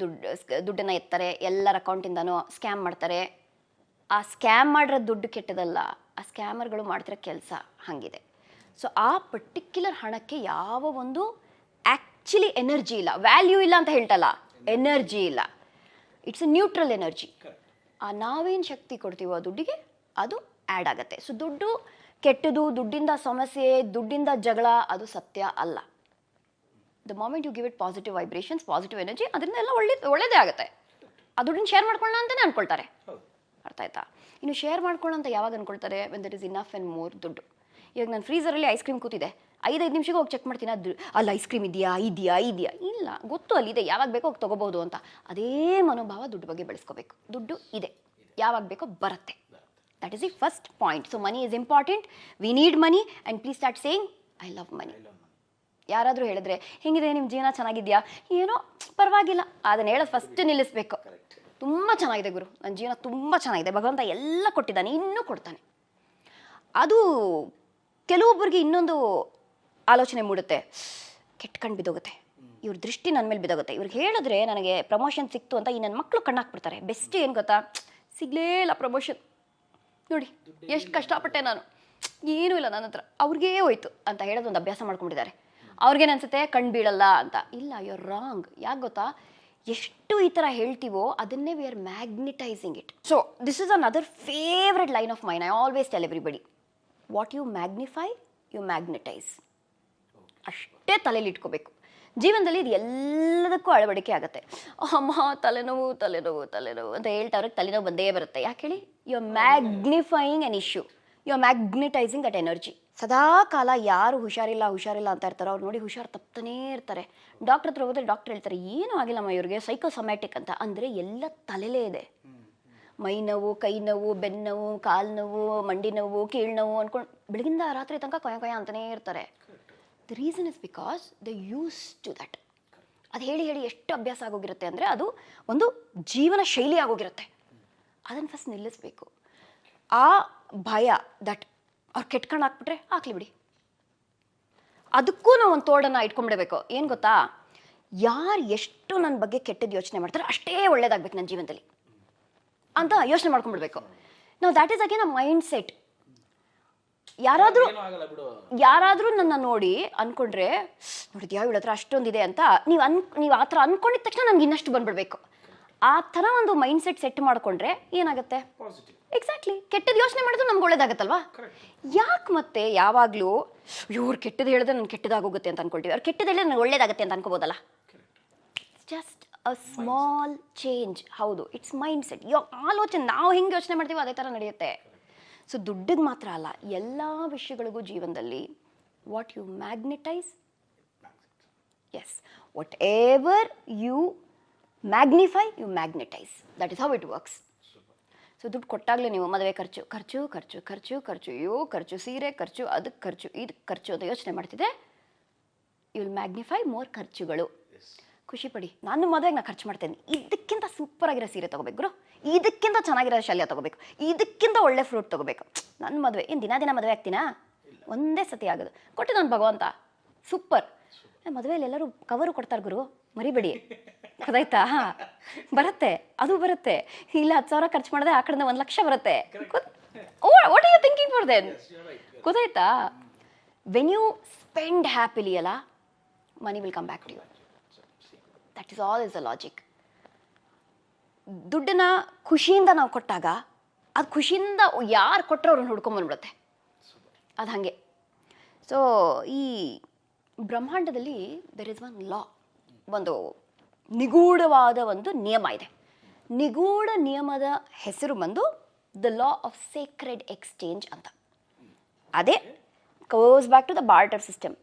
ದುಡ್ಡನ್ನು ಎತ್ತಾರೆ, ಎಲ್ಲರ ಅಕೌಂಟಿಂದನೂ ಸ್ಕ್ಯಾಮ್ ಮಾಡ್ತಾರೆ. ಆ ಸ್ಕ್ಯಾಮ್ ಮಾಡಿರೋ ದುಡ್ಡು ಕೆಟ್ಟದಲ್ಲ, ಆ ಸ್ಕ್ಯಾಮರ್ಗಳು ಮಾಡ್ತಿರೋ ಕೆಲಸ ಹಾಗಿದೆ. ಸೊ ಆ ಪರ್ಟಿಕ್ಯುಲರ್ ಹಣಕ್ಕೆ ಯಾವ ಒಂದು ಆ್ಯಕ್ಚುಲಿ ಎನರ್ಜಿ ಇಲ್ಲ, ವ್ಯಾಲ್ಯೂ ಇಲ್ಲ ಅಂತ ಹೇಳ್ತಲ್ಲ, ಎನರ್ಜಿ ಇಲ್ಲ. It's A neutral energy. ಆ ನಾವೇನು ಶಕ್ತಿ ಕೊಡ್ತೀವೋ ಆ ದುಡ್ಡಿಗೆ ಅದು ಆ್ಯಡ್ ಆಗುತ್ತೆ. ಸೊ ದುಡ್ಡು ಕೆಟ್ಟದು, ದುಡ್ಡಿಂದ ಸಮಸ್ಯೆ, ದುಡ್ಡಿಂದ ಜಗಳ, ಅದು ಸತ್ಯ ಅಲ್ಲ. The moment you give it positive vibrations, positive energy, ಅದರಿಂದ ಎಲ್ಲ ಒಳ್ಳೇದೇ ಆಗುತ್ತೆ. ಆ ದುಡ್ಡನ್ನ ಶೇರ್ ಮಾಡ್ಕೊಳ್ಳೋಣ ಅಂತಲೇ ಅನ್ಕೊಳ್ತಾರೆ. ಅರ್ಥ ಆಯ್ತಾ? ಇನ್ನು ಶೇರ್ ಮಾಡ್ಕೊಳ್ಳೋ ಅಂತ ಯಾವಾಗ ಅನ್ಕೊಳ್ತಾರೆ? When there is enough and more ದುಡ್ಡು. ಇವಾಗ ನಾನು ಫ್ರೀಸರಲ್ಲಿ ಐಸ್ ಕ್ರೀಮ್ ಕೂತಿದೆ, 5 ನಿಮಿಷಕ್ಕೆ ಹೋಗಿ ಚೆಕ್ ಮಾಡ್ತೀನಿ, ಅದು ಅಲ್ಲಿ ಐಸ್ ಕ್ರೀಮ್ ಇದೆಯಾ ಇಲ್ಲ, ಗೊತ್ತು ಅಲ್ಲಿದೆ, ಯಾವಾಗ ಬೇಕೋ ಹೋಗಿ ತೊಗೋಬೋದು ಅಂತ. ಅದೇ ಮನೋಭಾವ ದುಡ್ಡು ಬಗ್ಗೆ ಬೆಳೆಸ್ಕೋಬೇಕು. ದುಡ್ಡು ಇದೆ, ಯಾವಾಗ ಬೇಕೋ ಬರುತ್ತೆ. That is the first point. So money is important, we need money and please start saying I love ಮನಿ. ಯಾರಾದರೂ ಹೇಳಿದ್ರೆ ಹೆಂಗಿದೆ ನಿಮ್ಮ ಜೀವನ, ಚೆನ್ನಾಗಿದೆಯಾ, ಏನೋ ಪರವಾಗಿಲ್ಲ, ಅದನ್ನು ಹೇಳೋದು ಫಸ್ಟ್ ನಿಲ್ಲಿಸ್ಬೇಕು. ತುಂಬ ಚೆನ್ನಾಗಿದೆ ಗುರು, ನನ್ನ ಜೀವನ ತುಂಬ ಚೆನ್ನಾಗಿದೆ, ಭಗವಂತ ಎಲ್ಲ ಕೊಟ್ಟಿದ್ದಾನೆ, ಇನ್ನೂ ಕೊಡ್ತಾನೆ. ಅದು ಕೆಲವೊಬ್ಬರಿಗೆ ಇನ್ನೊಂದು ಆಲೋಚನೆ ಮೂಡುತ್ತೆ, ಕೆಟ್ಕಂಡು ಬಿದ್ದೋಗುತ್ತೆ, ಇವ್ರ ದೃಷ್ಟಿ ನನ್ನ ಮೇಲೆ ಬಿದ್ದೋಗುತ್ತೆ. ಇವ್ರಿಗೆ ಹೇಳಿದ್ರೆ ನನಗೆ ಪ್ರಮೋಷನ್ ಸಿಕ್ತು ಅಂತ ಈ ನನ್ನ ಮಕ್ಕಳು ಕಣ್ಣಾಕ್ಬಿಡ್ತಾರೆ. ಬೆಸ್ಟ್ ಏನು ಗೊತ್ತಾ, ಸಿಗಲೇ ಇಲ್ಲ ಪ್ರಮೋಷನ್, ನೋಡಿ ಎಷ್ಟು ಕಷ್ಟಪಟ್ಟೆ ನಾನು, ಏನೂ ಇಲ್ಲ ನನ್ನ ಹತ್ರ, ಅವ್ರಿಗೇ ಹೋಯ್ತು ಅಂತ ಹೇಳೋದೊಂದು ಅಭ್ಯಾಸ ಮಾಡ್ಕೊಂಡಿದ್ದಾರೆ. ಅವ್ರಿಗೇನು ಅನ್ಸುತ್ತೆ, ಕಣ್ಣು ಬೀಳಲ್ಲ ಅಂತ. ಇಲ್ಲ, ಯು ಆರ್ ರಾಂಗ್. ಯಾಕೆ ಗೊತ್ತಾ, ಎಷ್ಟು ಈ ಥರ ಹೇಳ್ತೀವೋ ಅದನ್ನೇ we are magnetising it. So this is another favourite line of mine. I always tell everybody, what you magnify you magnetise. ಅಷ್ಟೇ ತಲೆಯಲ್ಲಿ ಇಟ್ಕೋಬೇಕು. ಜೀವನದಲ್ಲಿ ಇದು ಎಲ್ಲದಕ್ಕೂ ಅಳವಡಿಕೆ ಆಗುತ್ತೆ. ಅಮ್ಮ ತಲೆನೋವು ತಲೆನೋವು ತಲೆನೋವು ಅಂತ ಹೇಳ್ತಾ ಅವ್ರಿಗೆ ತಲೆನೋವು ಬಂದೇ ಬರುತ್ತೆ. ಯಾಕೆ ಹೇಳಿ, you are magnifying an issue, you are magnetising that energy. ಸದಾ ಕಾಲ ಯಾರು ಹುಷಾರಿಲ್ಲ ಅಂತ ಇರ್ತಾರೋ ಅವ್ರು ನೋಡಿ ಹುಷಾರು ತಪ್ತಾನೇ ಇರ್ತಾರೆ. ಡಾಕ್ಟರ್ ಹತ್ರ ಹೋದ್ರೆ ಡಾಕ್ಟರ್ ಹೇಳ್ತಾರೆ ಏನೂ ಆಗಿಲ್ಲಮ್ಮ ಇವ್ರಿಗೆ, ಸೈಕೋಸೊಮ್ಯಾಟಿಕ್ ಅಂತ. ಅಂದರೆ ಎಲ್ಲ ತಲೆಲೇ ಇದೆ. ಮೈ ನೋವು, ಕೈ ನೋವು, ಬೆನ್ನೋವು, ಕಾಲು ನೋವು, ಮಂಡಿ ನೋವು, ಕೀಳು ನೋವು ಅಂದ್ಕೊಂಡು ಬೆಳಗಿಂದ ರಾತ್ರಿ ತನಕ ಕೊಯ ಅಂತಲೇ ಇರ್ತಾರೆ. The reason is because the use to that. ಅದು ಹೇಳಿ ಹೇಳಿ ಎಷ್ಟು ಅಭ್ಯಾಸ ಆಗೋಗಿರುತ್ತೆ ಅಂದರೆ ಅದು ಒಂದು ಜೀವನ ಶೈಲಿ ಆಗೋಗಿರುತ್ತೆ. ಅದನ್ನು ಫಸ್ಟ್ ನಿಲ್ಲಿಸಬೇಕು. ಆ ಭಯ ದಟ್ ಅವ್ರು ಕೆಟ್ಕೊಂಡು ಹಾಕ್ಬಿಟ್ರೆ ಹಾಕ್ಲಿ ಬಿಡಿ, ಅದಕ್ಕೂ ನಾವು ಒಂದು ತೋಡನ್ನು ಇಟ್ಕೊಂಡ್ಬಿಡಬೇಕು. ಏನು ಗೊತ್ತಾ, ಯಾರು ಎಷ್ಟು ನನ್ನ ಬಗ್ಗೆ ಕೆಟ್ಟದ್ದು ಯೋಚನೆ ಮಾಡ್ತಾರೆ ಅಷ್ಟೇ ಒಳ್ಳೇದಾಗಬೇಕು ನನ್ನ ಜೀವನದಲ್ಲಿ ಅಂತ ಯೋಚನೆ ಮಾಡ್ಕೊಂಡ್ಬಿಡ್ಬೇಕು ನಾವು. That is again a mind set. ಯಾರಾದರೂ ನನ್ನ ನೋಡಿ ಅನ್ಕೊಂಡ್ರೆ, ನೋಡಿದ್ಯಾ ಇವಳ ಹತ್ರ ಅಷ್ಟೊಂದಿದೆ ಅಂತ ನೀವು ಆ ಥರ ಅನ್ಕೊಂಡಿದ ತಕ್ಷಣ ನಮ್ಗೆ ಇನ್ನಷ್ಟು ಬಂದ್ಬಿಡ್ಬೇಕು. ಆ ಥರ ಒಂದು ಮೈಂಡ್ ಸೆಟ್ ಮಾಡಿಕೊಂಡ್ರೆ ಏನಾಗುತ್ತೆ, ಎಕ್ಸಾಕ್ಟ್ಲಿ ಕೆಟ್ಟದ್ದು ಯೋಚನೆ ಮಾಡಿದ್ರು ನಮ್ಗೆ ಒಳ್ಳೇದಾಗತ್ತಲ್ವಾ. ಯಾಕೆ ಮತ್ತೆ ಯಾವಾಗಲೂ ಇವ್ರು ಕೆಟ್ಟದ್ದು ಹೇಳಿದ್ರೆ ನನ್ಗೆ ಕೆಟ್ಟದಾಗೋಗುತ್ತೆ ಅಂತ ಅನ್ಕೊಳ್ತೀವಿ, ಅವ್ರು ಕೆಟ್ಟದ್ದು ಹೇಳಿದ್ರೆ ನನಗೆ ಒಳ್ಳೇದಾಗುತ್ತೆ ಅಂತ ಅನ್ಕೋಬೋದಲ್ಲ. Just a small change. ಹೌದು, ಇಟ್ಸ್ ಮೈಂಡ್ ಸೆಟ್. ಆಲೋಚನೆ ನಾವು ಹೆಂಗೆ ಯೋಚನೆ ಮಾಡ್ತೀವೋ ಅದೇ ಥರ ನಡೆಯುತ್ತೆ. ಸೊ ದುಡ್ಡಿಗೆ ಮಾತ್ರ ಅಲ್ಲ, ಎಲ್ಲ ವಿಷಯಗಳಿಗೂ ಜೀವನದಲ್ಲಿ what you magnetise, yes, whatever you magnify you magnetise. That is how it works. So ದುಡ್ಡು ಕೊಟ್ಟಾಗಲೇ ನೀವು ಮದುವೆ ಖರ್ಚು ಖರ್ಚು ಖರ್ಚು ಖರ್ಚು ಖರ್ಚು, ಅಯ್ಯೋ ಖರ್ಚು, ಸೀರೆ ಖರ್ಚು, ಅದಕ್ಕೆ ಖರ್ಚು, ಇದಕ್ಕೆ ಖರ್ಚು ಅಂತ ಯೋಚನೆ ಮಾಡ್ತಿದ್ದೆ, ಯು ವಿಲ್ ಮ್ಯಾಗ್ನಿಫೈ ಮೋರ್ ಖರ್ಚುಗಳು. ಖುಷಿ ಪಡಿ, ನಾನು ಮದುವೆಗೆ ನಾನು ಖರ್ಚು ಮಾಡ್ತೇನೆ, ಇದಕ್ಕಿಂತ ಸೂಪರಾಗಿರೋ ಸೀರೆ ತೊಗೋಬೇಕು ಗುರು, ಇದಕ್ಕಿಂತ ಚೆನ್ನಾಗಿರೋ ಶಲ್ಯ ತೊಗೋಬೇಕು, ಇದಕ್ಕಿಂತ ಒಳ್ಳೆ ಫ್ರೂಟ್ ತೊಗೋಬೇಕು. ನನ್ನ ಮದುವೆ ಏನು ದಿನ ಮದುವೆ ಆಗ್ತೀನಾ, ಒಂದೇ ಸತಿ ಆಗೋದು, ಕೊಟ್ಟಿದ್ದಾನೆ ಭಗವಂತ, ಸೂಪರ್. ಮದುವೆಯಲ್ಲಿ ಎಲ್ಲರೂ ಕವರು ಕೊಡ್ತಾರೆ ಗುರು, ಮರಿಬೇಡಿ, ಗೊತ್ತಾಯ್ತಾ? ಬರುತ್ತೆ, ಅದು ಬರುತ್ತೆ. ಇಲ್ಲ 10,000 ಖರ್ಚು ಮಾಡಿದ್ರೆ ಆ ಕಡೆಯಿಂದ 1,00,000 ಬರುತ್ತೆ. What are you thinking for then? ಗೊತ್ತಾಯ್ತಾ? ವೆನ್ ಯು ಸ್ಪೆಂಡ್ ಹ್ಯಾಪಿಲಿ ಅಲ್ಲ, money will come back to you. That is all is the logic. ದುಡ್ಡನ್ನ ಖುಷಿಯಿಂದ ನಾವು ಕೊಟ್ಟಾಗ ಅದು ಖುಷಿಯಿಂದ ಯಾರು ಕೊಟ್ಟರು ಅವ್ರನ್ನ ಹುಡ್ಕೊಂಬಂದ್ಬಿಡುತ್ತೆ. ಅದು ಹಾಗೆ. ಸೊ ಈ ಬ್ರಹ್ಮಾಂಡದಲ್ಲಿ ದೆರ್ ಇಸ್ ಒನ್ ಲಾ, ಒಂದು ನಿಗೂಢವಾದ ಒಂದು ನಿಯಮ ಇದೆ. ನಿಗೂಢ ನಿಯಮದ ಹೆಸರು ಬಂದು the law of sacred exchange ಅಂತ. ಅದೇ goes back to the barter system.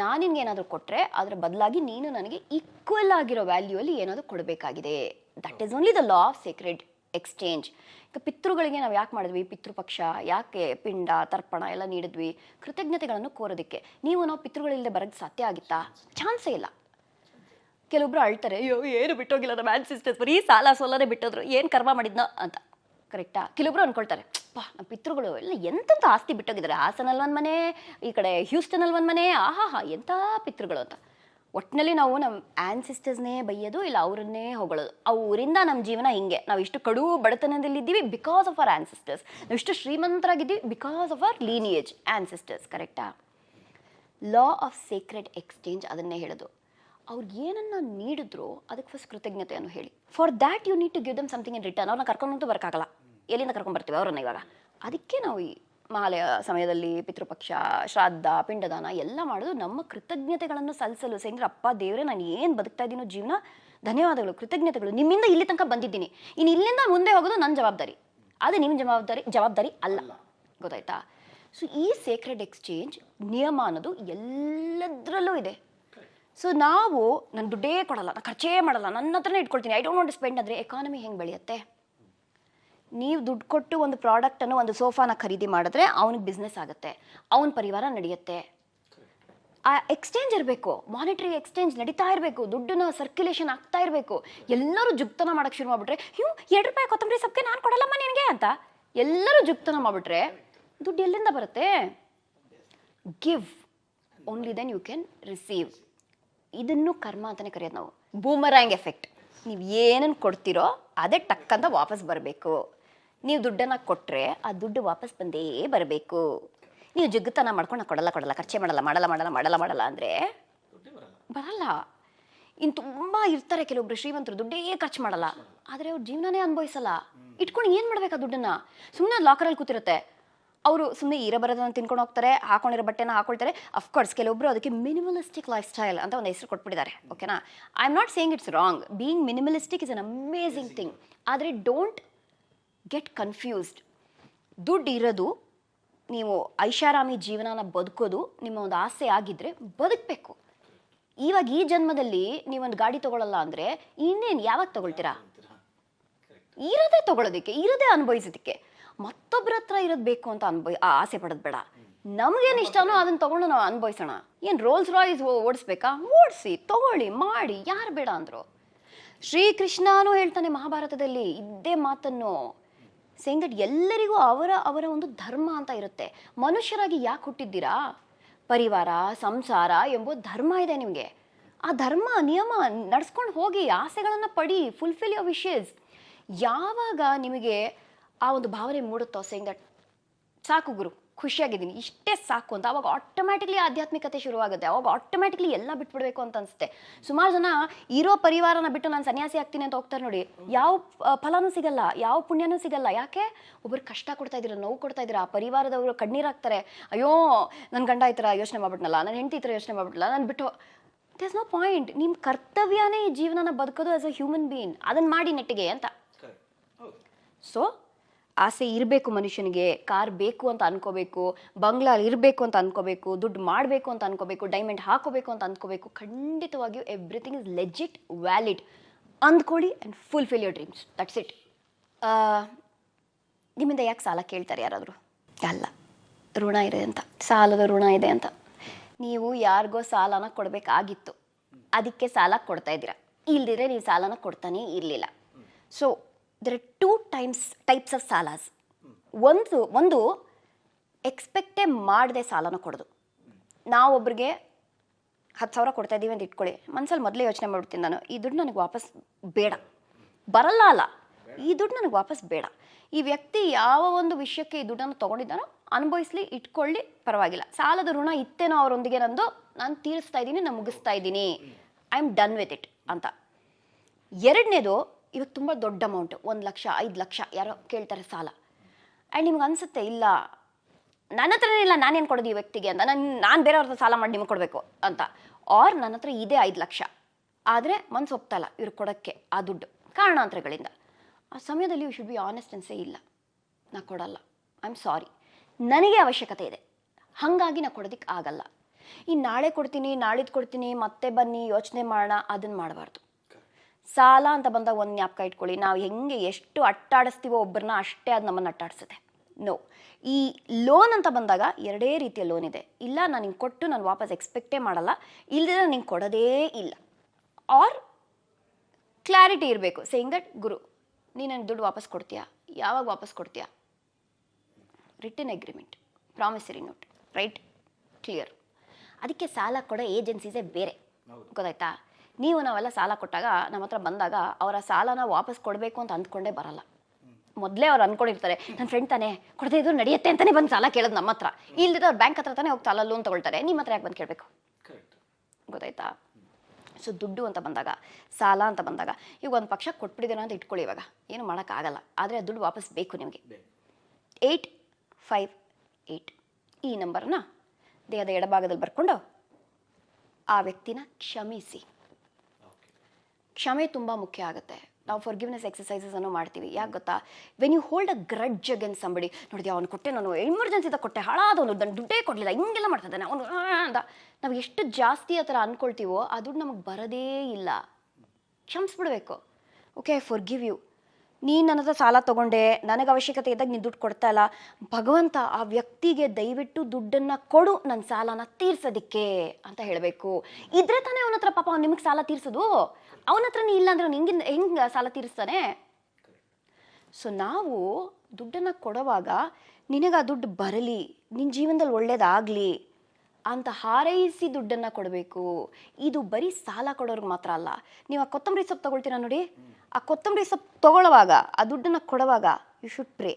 ನಾನು ನಿನ್ಗೆ ಏನಾದರೂ ಕೊಟ್ಟರೆ ಅದರ ಬದಲಾಗಿ ನೀನು ನನಗೆ ಈಕ್ವಲ್ ಆಗಿರೋ ವ್ಯಾಲ್ಯೂಯಲ್ಲಿ ಏನಾದರೂ ಕೊಡಬೇಕಾಗಿದೆ. That is only the law of sacred exchange. ಈಗ ಪಿತೃಗಳಿಗೆ ನಾವು ಯಾಕೆ ಮಾಡಿದ್ವಿ, ಪಿತೃಪಕ್ಷ ಯಾಕೆ, ಪಿಂಡ ತರ್ಪಣ ಎಲ್ಲ ನೀಡಿದ್ವಿ, ಕೃತಜ್ಞತೆಗಳನ್ನು ಕೋರೋದಕ್ಕೆ. ನಾವು ಪಿತೃಗಳಿಲ್ಲದೆ ಬರೋಕ್ಕೆ ಸಾಧ್ಯ ಆಗಿತ್ತಾ? ಚಾನ್ಸೇ ಇಲ್ಲ. ಕೆಲವೊಬ್ರು ಅಳ್ತಾರೆ, ಅಯ್ಯೋ ಏನು ಬಿಟ್ಟೋಗಿಲ್ಲ ನಮ್ಮ ಆನ್ಸಿಸ್ಟರ್ಸ್, ಬರೀ ಸಾಲ ಸೋಲನೆ ಬಿಟ್ಟೋದ್ರು, ಏನು ಕರ್ಮ ಮಾಡಿದ್ನೋ ಅಂತ. ಕರೆಕ್ಟಾ? ಕೆಲವೊಬ್ರು ಅಂದ್ಕೊಳ್ತಾರೆ, ನಮ್ಮ ಪಿತೃಗಳು ಎಲ್ಲ ಎಂತೆಂಥ ಆಸ್ತಿ ಬಿಟ್ಟೋಗಿದ್ದಾರೆ, ಹಾಸನಲ್ಲಿ ಒಂದು ಮನೆ, ಈ ಕಡೆ ಹ್ಯೂಸ್ಟನಲ್ಲಿ ಒಂದು ಮನೆ, ಆಹಾ ಎಂಥ ಪಿತೃಗಳು ಅಂತ. ಒಟ್ಟಿನಲ್ಲಿ ನಾವು ನಮ್ಮ ಆನ್ಸಿಸ್ಟರ್ಸ್ನೇ ಬೈಯೋದು, ಇಲ್ಲ ಅವರನ್ನೇ ಹೊಗಳೋದು. ಅವರಿಂದ ನಮ್ಮ ಜೀವನ ಹಿಂಗೆ, ನಾವು ಇಷ್ಟು ಕಡು ಬಡತನದಲ್ಲಿದ್ದೀವಿ ಬಿಕಾಸ್ ಆಫ್ ಅವರ್ ಆನ್ಸಿಸ್ಟರ್ಸ್, ನಾವು ಇಷ್ಟು ಶ್ರೀಮಂತರಾಗಿದ್ದೀವಿ because of our lineage ancestors. ಕರೆಕ್ಟಾ? ಲಾ ಆಫ್ ಸೇಕ್ರೆಡ್ ಎಕ್ಸ್ಚೇಂಜ್ ಅದನ್ನೇ ಹೇಳೋದು. ಅವ್ರಿಗೆ ಏನನ್ನ ನೀಡಿದ್ರು ಅದಕ್ಕೆ ಫಸ್ಟ್ ಕೃತಜ್ಞತೆಯನ್ನು ಹೇಳಿ. For that you need to give them something in return. ಅವ್ರನ್ನ ಕರ್ಕೊಂಡಂತೂ ಬರೋಕ್ಕಾಗಲ್ಲ, ಎಲ್ಲಿಂದ ಕರ್ಕೊಂಡ್ಬರ್ತೀವಿ ಅವ್ರನ್ನ ಇವಾಗ. ಅದಕ್ಕೆ ನಾವು ಈ ಮಾಲೆಯ ಸಮಯದಲ್ಲಿ ಪಿತೃಪಕ್ಷ, ಶ್ರಾದ್ದ, ಪಿಂಡದಾನ ಎಲ್ಲ ಮಾಡೋದು ನಮ್ಮ ಕೃತಜ್ಞತೆಗಳನ್ನು ಸಲ್ಲಿಸಲು. ಸೇಂದ್ರೆ ಅಪ್ಪ ದೇವರೇ, ನಾನು ಏನು ಬದುಕ್ತಾ ಇದ್ದೀನೋ ಜೀವನ, ಧನ್ಯವಾದಗಳು, ಕೃತಜ್ಞತೆಗಳು, ನಿಮ್ಮಿಂದ ಇಲ್ಲಿ ತನಕ ಬಂದಿದ್ದೀನಿ, ಇನ್ನು ಇಲ್ಲಿಂದ ಮುಂದೆ ಹೋಗೋದು ನನ್ನ ಜವಾಬ್ದಾರಿ, ಅದು ನಿಮ್ಮ ಜವಾಬ್ದಾರಿ ಅಲ್ಲ. ಗೊತ್ತಾಯ್ತಾ? ಸೊ ಈ ಸೇಕ್ರೆಡ್ ಎಕ್ಸ್ಚೇಂಜ್ ನಿಯಮ ಅನ್ನೋದು ಎಲ್ಲದರಲ್ಲೂ ಇದೆ. ಸೊ ನಾವು ನನ್ನ ದುಡ್ಡೇ ಕೊಡಲ್ಲ, ನಾನು ಖರ್ಚೇ ಮಾಡಲ್ಲ, ನನ್ನ ಹತ್ರನೇ ಇಟ್ಕೊಳ್ತೀನಿ, I don't want to spend ಅಂದರೆ ಎಕಾನಮಿ ಹೆಂಗೆ ಬೆಳೆಯುತ್ತೆ? ನೀವು ದುಡ್ಡು ಕೊಟ್ಟು ಒಂದು ಪ್ರಾಡಕ್ಟನ್ನು, ಒಂದು ಸೋಫಾನ ಖರೀದಿ ಮಾಡಿದ್ರೆ ಅವನಿಗೆ ಬಿಸ್ನೆಸ್ ಆಗುತ್ತೆ, ಅವನ ಪರಿವಾರ ನಡೆಯುತ್ತೆ. ಆ ಎಕ್ಸ್ಚೇಂಜ್ ಇರಬೇಕು, ಮಾನಿಟರಿ ಎಕ್ಸ್ಚೇಂಜ್ ನಡೀತಾ ಇರಬೇಕು, ದುಡ್ಡನ್ನ ಸರ್ಕ್ಯುಲೇಷನ್ ಆಗ್ತಾ ಇರಬೇಕು. ಎಲ್ಲರೂ ಜುಗ್ತನ ಮಾಡೋಕ್ಕೆ ಶುರು ಮಾಡಿಬಿಟ್ರೆ, ₹2 ಕೊತ್ತಂಬರಿ ಸೊಪ್ಪಿಗೆ ನಾನು ಕೊಡಲ್ಲಮ್ಮ ನಿನಗೆ ಅಂತ ಎಲ್ಲರೂ ಜುಗ್ತನ ಮಾಡಿಬಿಟ್ರೆ ದುಡ್ಡು ಎಲ್ಲಿಂದ ಬರುತ್ತೆ? Give only then you can receive. ಇದನ್ನು ಕರ್ಮ ಅಂತಲೇ ಕರೆಯೋದು ನಾವು. Boomerang effect. ನೀವು ಏನನ್ನು ಕೊಡ್ತೀರೋ ಅದೇ ಟಕ್ಕಂತ ವಾಪಸ್ ಬರಬೇಕು. ನೀವು ದುಡ್ಡನ್ನು ಕೊಟ್ಟರೆ ಆ ದುಡ್ಡು ವಾಪಸ್ ಬಂದೇ ಬರಬೇಕು. ನೀವು ಜಗ್ಗುತನ ಮಾಡ್ಕೊಂಡು ನಾನು ಕೊಡಲ್ಲ, ಖರ್ಚೆ ಮಾಡಲ್ಲ ಅಂದರೆ ಬರಲ್ಲ. ಇನ್ನು ತುಂಬ ಇರ್ತಾರೆ ಕೆಲವೊಬ್ರು ಶ್ರೀಮಂತರು, ದುಡ್ಡೇ ಖರ್ಚು ಮಾಡಲ್ಲ, ಆದರೆ ಅವ್ರ ಜೀವನನೇ ಅನುಭವಿಸಲ್ಲ. ಇಟ್ಕೊಂಡು ಏನು ಮಾಡ್ಬೇಕು ಆ ದುಡ್ಡನ್ನು? ಸುಮ್ಮನೆ ಲಾಕರಲ್ಲಿ ಕೂತಿರುತ್ತೆ. ಅವರು ಸುಮ್ಮನೆ ಬರೋದನ್ನು ತಿನ್ಕೊಂಡು ಹೋಗ್ತಾರೆ, ಹಾಕೊಂಡಿರೋ ಬಟ್ಟೆನ ಹಾಕೊಳ್ತಾರೆ. ಅಫ್ಕೋರ್ಸ್ ಕೆಲವೊಬ್ರು ಅದಕ್ಕೆ ಮಿನಿಮಲಿಸ್ಟಿಕ್ ಲೈಫ್ ಸ್ಟೈಲ್ ಅಂತ ಒಂದು ಹೆಸರು ಕೊಟ್ಬಿಟ್ಟಿದ್ದಾರೆ. ಓಕೆನಾ? I am not saying it's wrong. Being minimalistic is an amazing thing. ಆದರೆ ಡೋಂಟ್ ಗೆಟ್ ಕನ್ಫ್ಯೂಸ್ಡ್. ದುಡ್ಡು ಇರೋದು, ನೀವು ಐಷಾರಾಮಿ ಜೀವನನ ಬದುಕೋದು ನಿಮ್ಮ ಒಂದು ಆಸೆ ಆಗಿದ್ದರೆ ಬದುಕಬೇಕು. ಇವಾಗ ಈ ಜನ್ಮದಲ್ಲಿ ನೀವೊಂದು ಗಾಡಿ ತೊಗೊಳ್ಳಲ್ಲ ಅಂದರೆ ಇನ್ನೇನು ಯಾವಾಗ ತೊಗೊಳ್ತೀರಾ? ಇರೋದೇ ತೊಗೊಳೋದಕ್ಕೆ, ಇರೋದೇ ಅನುಭವಿಸೋದಕ್ಕೆ. ಮತ್ತೊಬ್ಬರ ಹತ್ರ ಇರೋದು ಬೇಕು ಅಂತ ಆಸೆ ಪಡೋದು ಬೇಡ. ನಮಗೇನು ಇಷ್ಟನೋ ಅದನ್ನು ತೊಗೊಂಡು ನಾವು ಅನುಭವಿಸೋಣ. ಏನು ರೋಲ್ಸ್ ರಾಯ್ಸ್ ಓಡಿಸ್ಬೇಕಾ? ಓಡಿಸಿ, ತೊಗೊಳ್ಳಿ, ಮಾಡಿ, ಯಾರು ಬೇಡ ಅಂದರು? ಶ್ರೀಕೃಷ್ಣನೂ ಹೇಳ್ತಾನೆ ಮಹಾಭಾರತದಲ್ಲಿ ಇದ್ದೇ ಮಾತನ್ನು, ಸೇಯಿಂಗ್ ದಟ್ ಎಲ್ಲರಿಗೂ ಅವರ ಒಂದು ಧರ್ಮ ಅಂತ ಇರುತ್ತೆ. ಮನುಷ್ಯರಾಗಿ ಯಾಕೆ ಹುಟ್ಟಿದ್ದೀರಾ? ಪರಿವಾರ, ಸಂಸಾರ ಎಂಬ ಧರ್ಮ ಇದೆ ನಿಮಗೆ. ಆ ಧರ್ಮ ನಿಯಮ ನಡ್ಸ್ಕೊಂಡು ಹೋಗಿ, ಆಸೆಗಳನ್ನು ಪಡಿ, ಫುಲ್ಫಿಲ್ ಯೋರ್ ವಿಶಸ್. ಯಾವಾಗ ನಿಮಗೆ ಆ ಒಂದು ಭಾವನೆ ಮೂಡುತ್ತೋ, ಸೇಯಿಂಗ್ ದಟ್ ಸಾಕು ಗುರು, ಖುಷಿಯಾಗಿದ್ದೀನಿ, ಇಷ್ಟೇ ಸಾಕು ಅಂತ, ಅವಾಗ ಆಟೋಮ್ಯಾಟಿಕ್ಲಿ ಆಧ್ಯಾತ್ಮಿಕತೆ ಶುರುವಾಗುತ್ತೆ. ಅವಾಗ ಆಟೋಮ್ಯಾಟಿಕ್ಲಿ ಎಲ್ಲ ಬಿಟ್ಬಿಡ್ಬೇಕು ಅಂತ ಅನಿಸುತ್ತೆ. ಸುಮಾರು ಜನ ಇರೋ ಪರಿವಾರನ ಬಿಟ್ಟು ನಾನು ಸನ್ಯಾಸಿ ಆಗ್ತೀನಿ ಅಂತ ಹೋಗ್ತಾರೆ ನೋಡಿ, ಯಾವ ಫಲನೂ ಸಿಗಲ್ಲ, ಯಾವ ಪುಣ್ಯನೂ ಸಿಗಲ್ಲ. ಯಾಕೆ? ಒಬ್ಬರು ಕಷ್ಟ ಕೊಡ್ತಾ ಇದ್ದೀರಾ, ನೋವು ಕೊಡ್ತಾ ಇದ್ದೀರಾ, ಆ ಪರಿವಾರದವರು ಕಣ್ಣೀರಾಗ್ತಾರೆ. ಅಯ್ಯೋ ನನ್ನ ಗಂಡ ಈ ಥರ ಯೋಚನೆ ಮಾಡ್ಬಿಟ್ನಲ್ಲ, ನನ್ನ ಹೆಂಡತಿ ಈ ಥರ ಯೋಚನೆ ಮಾಡ್ಬಿಟ್ನಲ್ಲ, ನಾನು ಬಿಟ್ಟು. There is no point. ನಿಮ್ಮ ಕರ್ತವ್ಯನೇ ಈ ಜೀವನನ ಬದುಕೋದು ಆಸ್ ಅ ಹ್ಯೂಮನ್ ಬೀಯಿಂಗ್. ಅದನ್ನು ಮಾಡಿ ನೆಟ್ಟಿಗೆ ಅಂತ. ಸೊ ಆಸೆ ಇರಬೇಕು ಮನುಷ್ಯನಿಗೆ. ಕಾರ್ ಬೇಕು ಅಂತ ಅನ್ಕೋಬೇಕು, ಬಂಗ್ಲಾ ಇರಬೇಕು ಅಂತ ಅನ್ಕೋಬೇಕು, ದುಡ್ಡು ಮಾಡಬೇಕು ಅಂತ ಅನ್ಕೋಬೇಕು, ಡೈಮಂಡ್ ಹಾಕೋಬೇಕು ಅಂತ ಅನ್ಕೋಬೇಕು. ಖಂಡಿತವಾಗಿಯೂ ಎವ್ರಿಥಿಂಗ್ ಇಸ್ ಲೆಜಿಟ್, ವ್ಯಾಲಿಡ್. ಅಂದ್ಕೊಳ್ಳಿ and fulfil your dreams. That's it. ನಿಮ್ಮಿಂದ ಯಾಕೆ ಸಾಲ ಕೇಳ್ತಾರೆ ಯಾರಾದರೂ? ಅಲ್ಲ, ಋಣ ಇದೆ ಅಂತ, ಸಾಲದ ಋಣ ಇದೆ ಅಂತ. ನೀವು ಯಾರಿಗೋ ಸಾಲನ ಕೊಡಬೇಕಾಗಿತ್ತು, ಅದಕ್ಕೆ ಸಾಲ ಕೊಡ್ತಾ ಇದ್ದೀರಾ. ಇಲ್ದಿದ್ರೆ ನೀವು ಸಾಲನ ಕೊಡ್ತಾನೇ ಇರಲಿಲ್ಲ. So there are two types of salas. ಒಂದು ಎಕ್ಸ್ಪೆಕ್ಟೇ ಮಾಡದೆ ಸಾಲನ ಕೊಡೋದು. ನಾವು ಒಬ್ರಿಗೆ 10,000 ಕೊಡ್ತಾ ಇದ್ದೀವಿ ಅಂತ ಇಟ್ಕೊಳ್ಳಿ, ಮನಸ್ಸಲ್ಲಿ ಮೊದಲೇ ಯೋಚನೆ ಮಾಡ್ಬಿಡ್ತೀನಿ, ನಾನು ಈ ದುಡ್ಡು ನನಗೆ ವಾಪಸ್ ಬೇಡ, ಬರಲ್ಲ ಅಲ್ಲ, ಈ ದುಡ್ಡು ನನಗೆ ವಾಪಸ್ ಬೇಡ. ಈ ವ್ಯಕ್ತಿ ಯಾವ ಒಂದು ವಿಷಯಕ್ಕೆ ಈ ದುಡ್ಡನ್ನು ತೊಗೊಂಡಿದ್ದಾನೋ ಅನುಭವಿಸ್ಲಿ, ಇಟ್ಕೊಳ್ಳಿ, ಪರವಾಗಿಲ್ಲ. ಸಾಲದ ಋಣ ಇತ್ತೇನೋ ಅವರೊಂದಿಗೆ, ನಂದು ನಾನು ತೀರಿಸ್ತಾ ಇದ್ದೀನಿ, ನಾನು ಮುಗಿಸ್ತಾ ಇದ್ದೀನಿ, I am done with it ಅಂತ. ಎರಡನೇದು, ಇವತ್ತು ತುಂಬ ದೊಡ್ಡ ಅಮೌಂಟು, 1 ಲಕ್ಷ 5 ಲಕ್ಷ ಯಾರೋ ಕೇಳ್ತಾರೆ ಸಾಲ. ಆ್ಯಂಡ್ ನಿಮ್ಗೆ ಅನಿಸುತ್ತೆ, ಇಲ್ಲ ನನ್ನ ಹತ್ರನೇ ಇಲ್ಲ, ನಾನೇನು ಕೊಡೋದು ಈ ವ್ಯಕ್ತಿಗೆ ಅಂತ, ನಾನು ಬೇರೆಯವ್ರ ಹತ್ರ ಸಾಲ ಮಾಡಿ ನಿಮಗೆ ಕೊಡಬೇಕು ಅಂತ. ಆರ್ ನನ್ನ ಹತ್ರ ಇದೆ 5 ಲಕ್ಷ, ಆದರೆ ಮನ್ಸು ಒಪ್ತಾ ಇಲ್ಲ ಇವ್ರು ಕೊಡೋಕ್ಕೆ ಆ ದುಡ್ಡು, ಕಾರಣಾಂತರಗಳಿಂದ. ಆ ಸಮಯದಲ್ಲಿ ಯು ಶುಡ್ ಬಿ ಆನೆಸ್ಟ್ ಅನ್ಸೇ, ಇಲ್ಲ ನಾ ಕೊಡಲ್ಲ, ಐ ಆಮ್ ಸಾರಿ, ನನಗೆ ಅವಶ್ಯಕತೆ ಇದೆ, ಹಾಗಾಗಿ ನಾ ಕೊಡೋದಕ್ಕೆ ಆಗಲ್ಲ. ಈ ನಾಳೆ ಕೊಡ್ತೀನಿ, ನಾಳಿದ್ದು ಕೊಡ್ತೀನಿ, ಮತ್ತೆ ಬನ್ನಿ ಯೋಚನೆ ಮಾಡೋಣ, ಅದನ್ನು ಮಾಡಬಾರ್ದು. ಸಾಲ ಅಂತ ಬಂದಾಗ ಒಂದು ಜ್ಞಾಪಕ ಇಟ್ಕೊಳ್ಳಿ, ನಾವು ಹೆಂಗೆ ಎಷ್ಟು ಅಟ್ಟಾಡಿಸ್ತೀವೋ ಒಬ್ಬರನ್ನ, ಅಷ್ಟೇ ಅದು ನಮ್ಮನ್ನು ಅಟ್ಟಾಡಿಸುತ್ತೆ. ನೋ, ಈ ಲೋನ್ ಅಂತ ಬಂದಾಗ 2 ರೀತಿಯ ಲೋನ್ ಇದೆ. ಇಲ್ಲ ನಾನು ನಿಂಗೆ ಕೊಟ್ಟು ನಾನು ವಾಪಸ್ ಎಕ್ಸ್ಪೆಕ್ಟೇ ಮಾಡಲ್ಲ, ಇಲ್ಲದೆ ನಿಂಗೆ ಕೊಡೋದೇ ಇಲ್ಲ. ಆರ್ ಕ್ಲಾರಿಟಿ ಇರಬೇಕು, ಸೇಯಿಂಗ್ ದಟ್ ಗುರು ನೀನು ನನಗೆ ದುಡ್ಡು ವಾಪಸ್ ಕೊಡ್ತೀಯಾ, ಯಾವಾಗ ವಾಪಸ್ ಕೊಡ್ತೀಯಾ, written agreement, promissory note, right, clear. ಅದಕ್ಕೆ ಸಾಲ ಕೊಡೋ ಏಜೆನ್ಸೀಸೇ ಬೇರೆ, ಗೊತ್ತಾಯ್ತಾ? ನಾವೆಲ್ಲ ಸಾಲ ಕೊಟ್ಟಾಗ ನಮ್ಮ ಹತ್ರ ಬಂದಾಗ ಅವರ ಸಾಲನ ವಾಪಸ್ ಕೊಡಬೇಕು ಅಂತ ಅಂದ್ಕೊಂಡೇ ಬರಲ್ಲ. ಮೊದಲೇ ಅವ್ರು ಅಂದ್ಕೊಂಡಿರ್ತಾರೆ, ನನ್ನ ಫ್ರೆಂಡ್ ತಾನೇ ಕೊಡದೇ ಇದ್ರು ನಡೆಯುತ್ತೆ ಅಂತಲೇ ಬಂದು ಸಾಲ ಕೇಳೋದು ನಮ್ಮ ಹತ್ರ. ಇಲ್ಲದಿದ್ದ ಅವ್ರು ಬ್ಯಾಂಕ್ ಹತ್ರ ತಾನೇ ಹೋಗಿ ಸಾಲ ಲೋನ್ ತೊಗೊಳ್ತಾರೆ, ನಿಮ್ಮ ಹತ್ರ ಯಾಕೆ ಬಂದು ಕೇಳಬೇಕು? ಗೊತ್ತಾಯ್ತಾ? ಸೊ ದುಡ್ಡು ಅಂತ ಬಂದಾಗ, ಸಾಲ ಅಂತ ಬಂದಾಗ, ಈಗ ಒಂದು ಪಕ್ಷ ಕೊಟ್ಬಿಟ್ಟಿದ್ದೇನೋ ಅಂತ ಇಟ್ಕೊಳ್ಳಿ, ಇವಾಗ ಏನು ಮಾಡೋಕ್ಕಾಗಲ್ಲ, ಆದರೆ ಆ ದುಡ್ಡು ವಾಪಸ್ ಬೇಕು ನಿಮಗೆ. 858 ಈ ನಂಬರ್ನ ದೇಹದ ಎಡಭಾಗದಲ್ಲಿ ಬರ್ಕೊಂಡು ಆ ವ್ಯಕ್ತಿನ ಕ್ಷಮಿಸಿ. ಕ್ಷಮೆ ತುಂಬ ಮುಖ್ಯ ಆಗುತ್ತೆ. ನಾವು ಫಾರ್ಗಿವ್ನೆಸ್ ಎಕ್ಸಸೈಸಸ್ ಅನ್ನು ಮಾಡ್ತೀವಿ. ಯಾಕೆ ಗೊತ್ತಾ, when you hold a grudge against somebody, ನೋಡಿದ್ಯಾ ಅವ್ನು ಕೊಟ್ಟೆ, ನಾನು ಎಮರ್ಜೆನ್ಸಿದಾಗ ಕೊಟ್ಟೆ, ಹಾಳಾದವನು ನನ್ನ ದುಡ್ಡೇ ಕೊಡಲಿಲ್ಲ, ಹಿಂಗೆಲ್ಲ ಮಾಡ್ತಿದ್ದಾನೆ ಅವನು ಅಂತ ನಾವು ಎಷ್ಟು ಜಾಸ್ತಿ ಆ ಥರ ಅಂದ್ಕೊಳ್ತೀವೋ ಆ ದುಡ್ಡು ನಮಗೆ ಬರೋದೇ ಇಲ್ಲ. ಕ್ಷಮಿಸ್ಬಿಡ್ಬೇಕು. Okay, forgive you. ನೀನು ನನ್ನ ಹತ್ರ ಸಾಲ ತೊಗೊಂಡೆ, ನನಗೆ ಅವಶ್ಯಕತೆ ಇದ್ದಾಗ ನೀನು ದುಡ್ಡು ಕೊಡ್ತಾ ಇಲ್ಲ, ಭಗವಂತ ಆ ವ್ಯಕ್ತಿಗೆ ದಯವಿಟ್ಟು ದುಡ್ಡನ್ನು ಕೊಡು ನನ್ನ ಸಾಲನ ತೀರ್ಸೋದಕ್ಕೆ ಅಂತ ಹೇಳಬೇಕು. ಇದ್ರೆ ತಾನೇ ಅವನ ಹತ್ರ, ಪಾಪ ಅವ್ನು ನಿಮಗೆ ಸಾಲ ತೀರ್ಸೋದು. ಅವನ ಹತ್ರ ನೀ ಇಲ್ಲ ಅಂದ್ರೆ ಅವ್ನು ಹೆಂಗೆ ಸಾಲ ತೀರಿಸ್ತಾನೆ? ಸೊ ನಾವು ದುಡ್ಡನ್ನು ಕೊಡುವಾಗ ನಿನಗೆ ಆ ದುಡ್ಡು ಬರಲಿ, ನಿನ್ನ ಜೀವನದಲ್ಲಿ ಒಳ್ಳೇದಾಗಲಿ ಅಂತ ಹಾರೈಸಿ ದುಡ್ಡನ್ನು ಕೊಡಬೇಕು. ಇದು ಬರೀ ಸಾಲ ಕೊಡೋರ್ಗೆ ಮಾತ್ರ ಅಲ್ಲ. ನೀವು ಆ ಕೊತ್ತಂಬರಿ ಸೊಪ್ಪು ತೊಗೊಳ್ತೀರಾ ನೋಡಿ, ಆ ಕೊತ್ತಂಬರಿ ಸೊಪ್ಪು ತೊಗೊಳ್ಳುವಾಗ, ಆ ದುಡ್ಡನ್ನು ಕೊಡುವಾಗ ಯು ಶುಡ್ ಪ್ರೇ,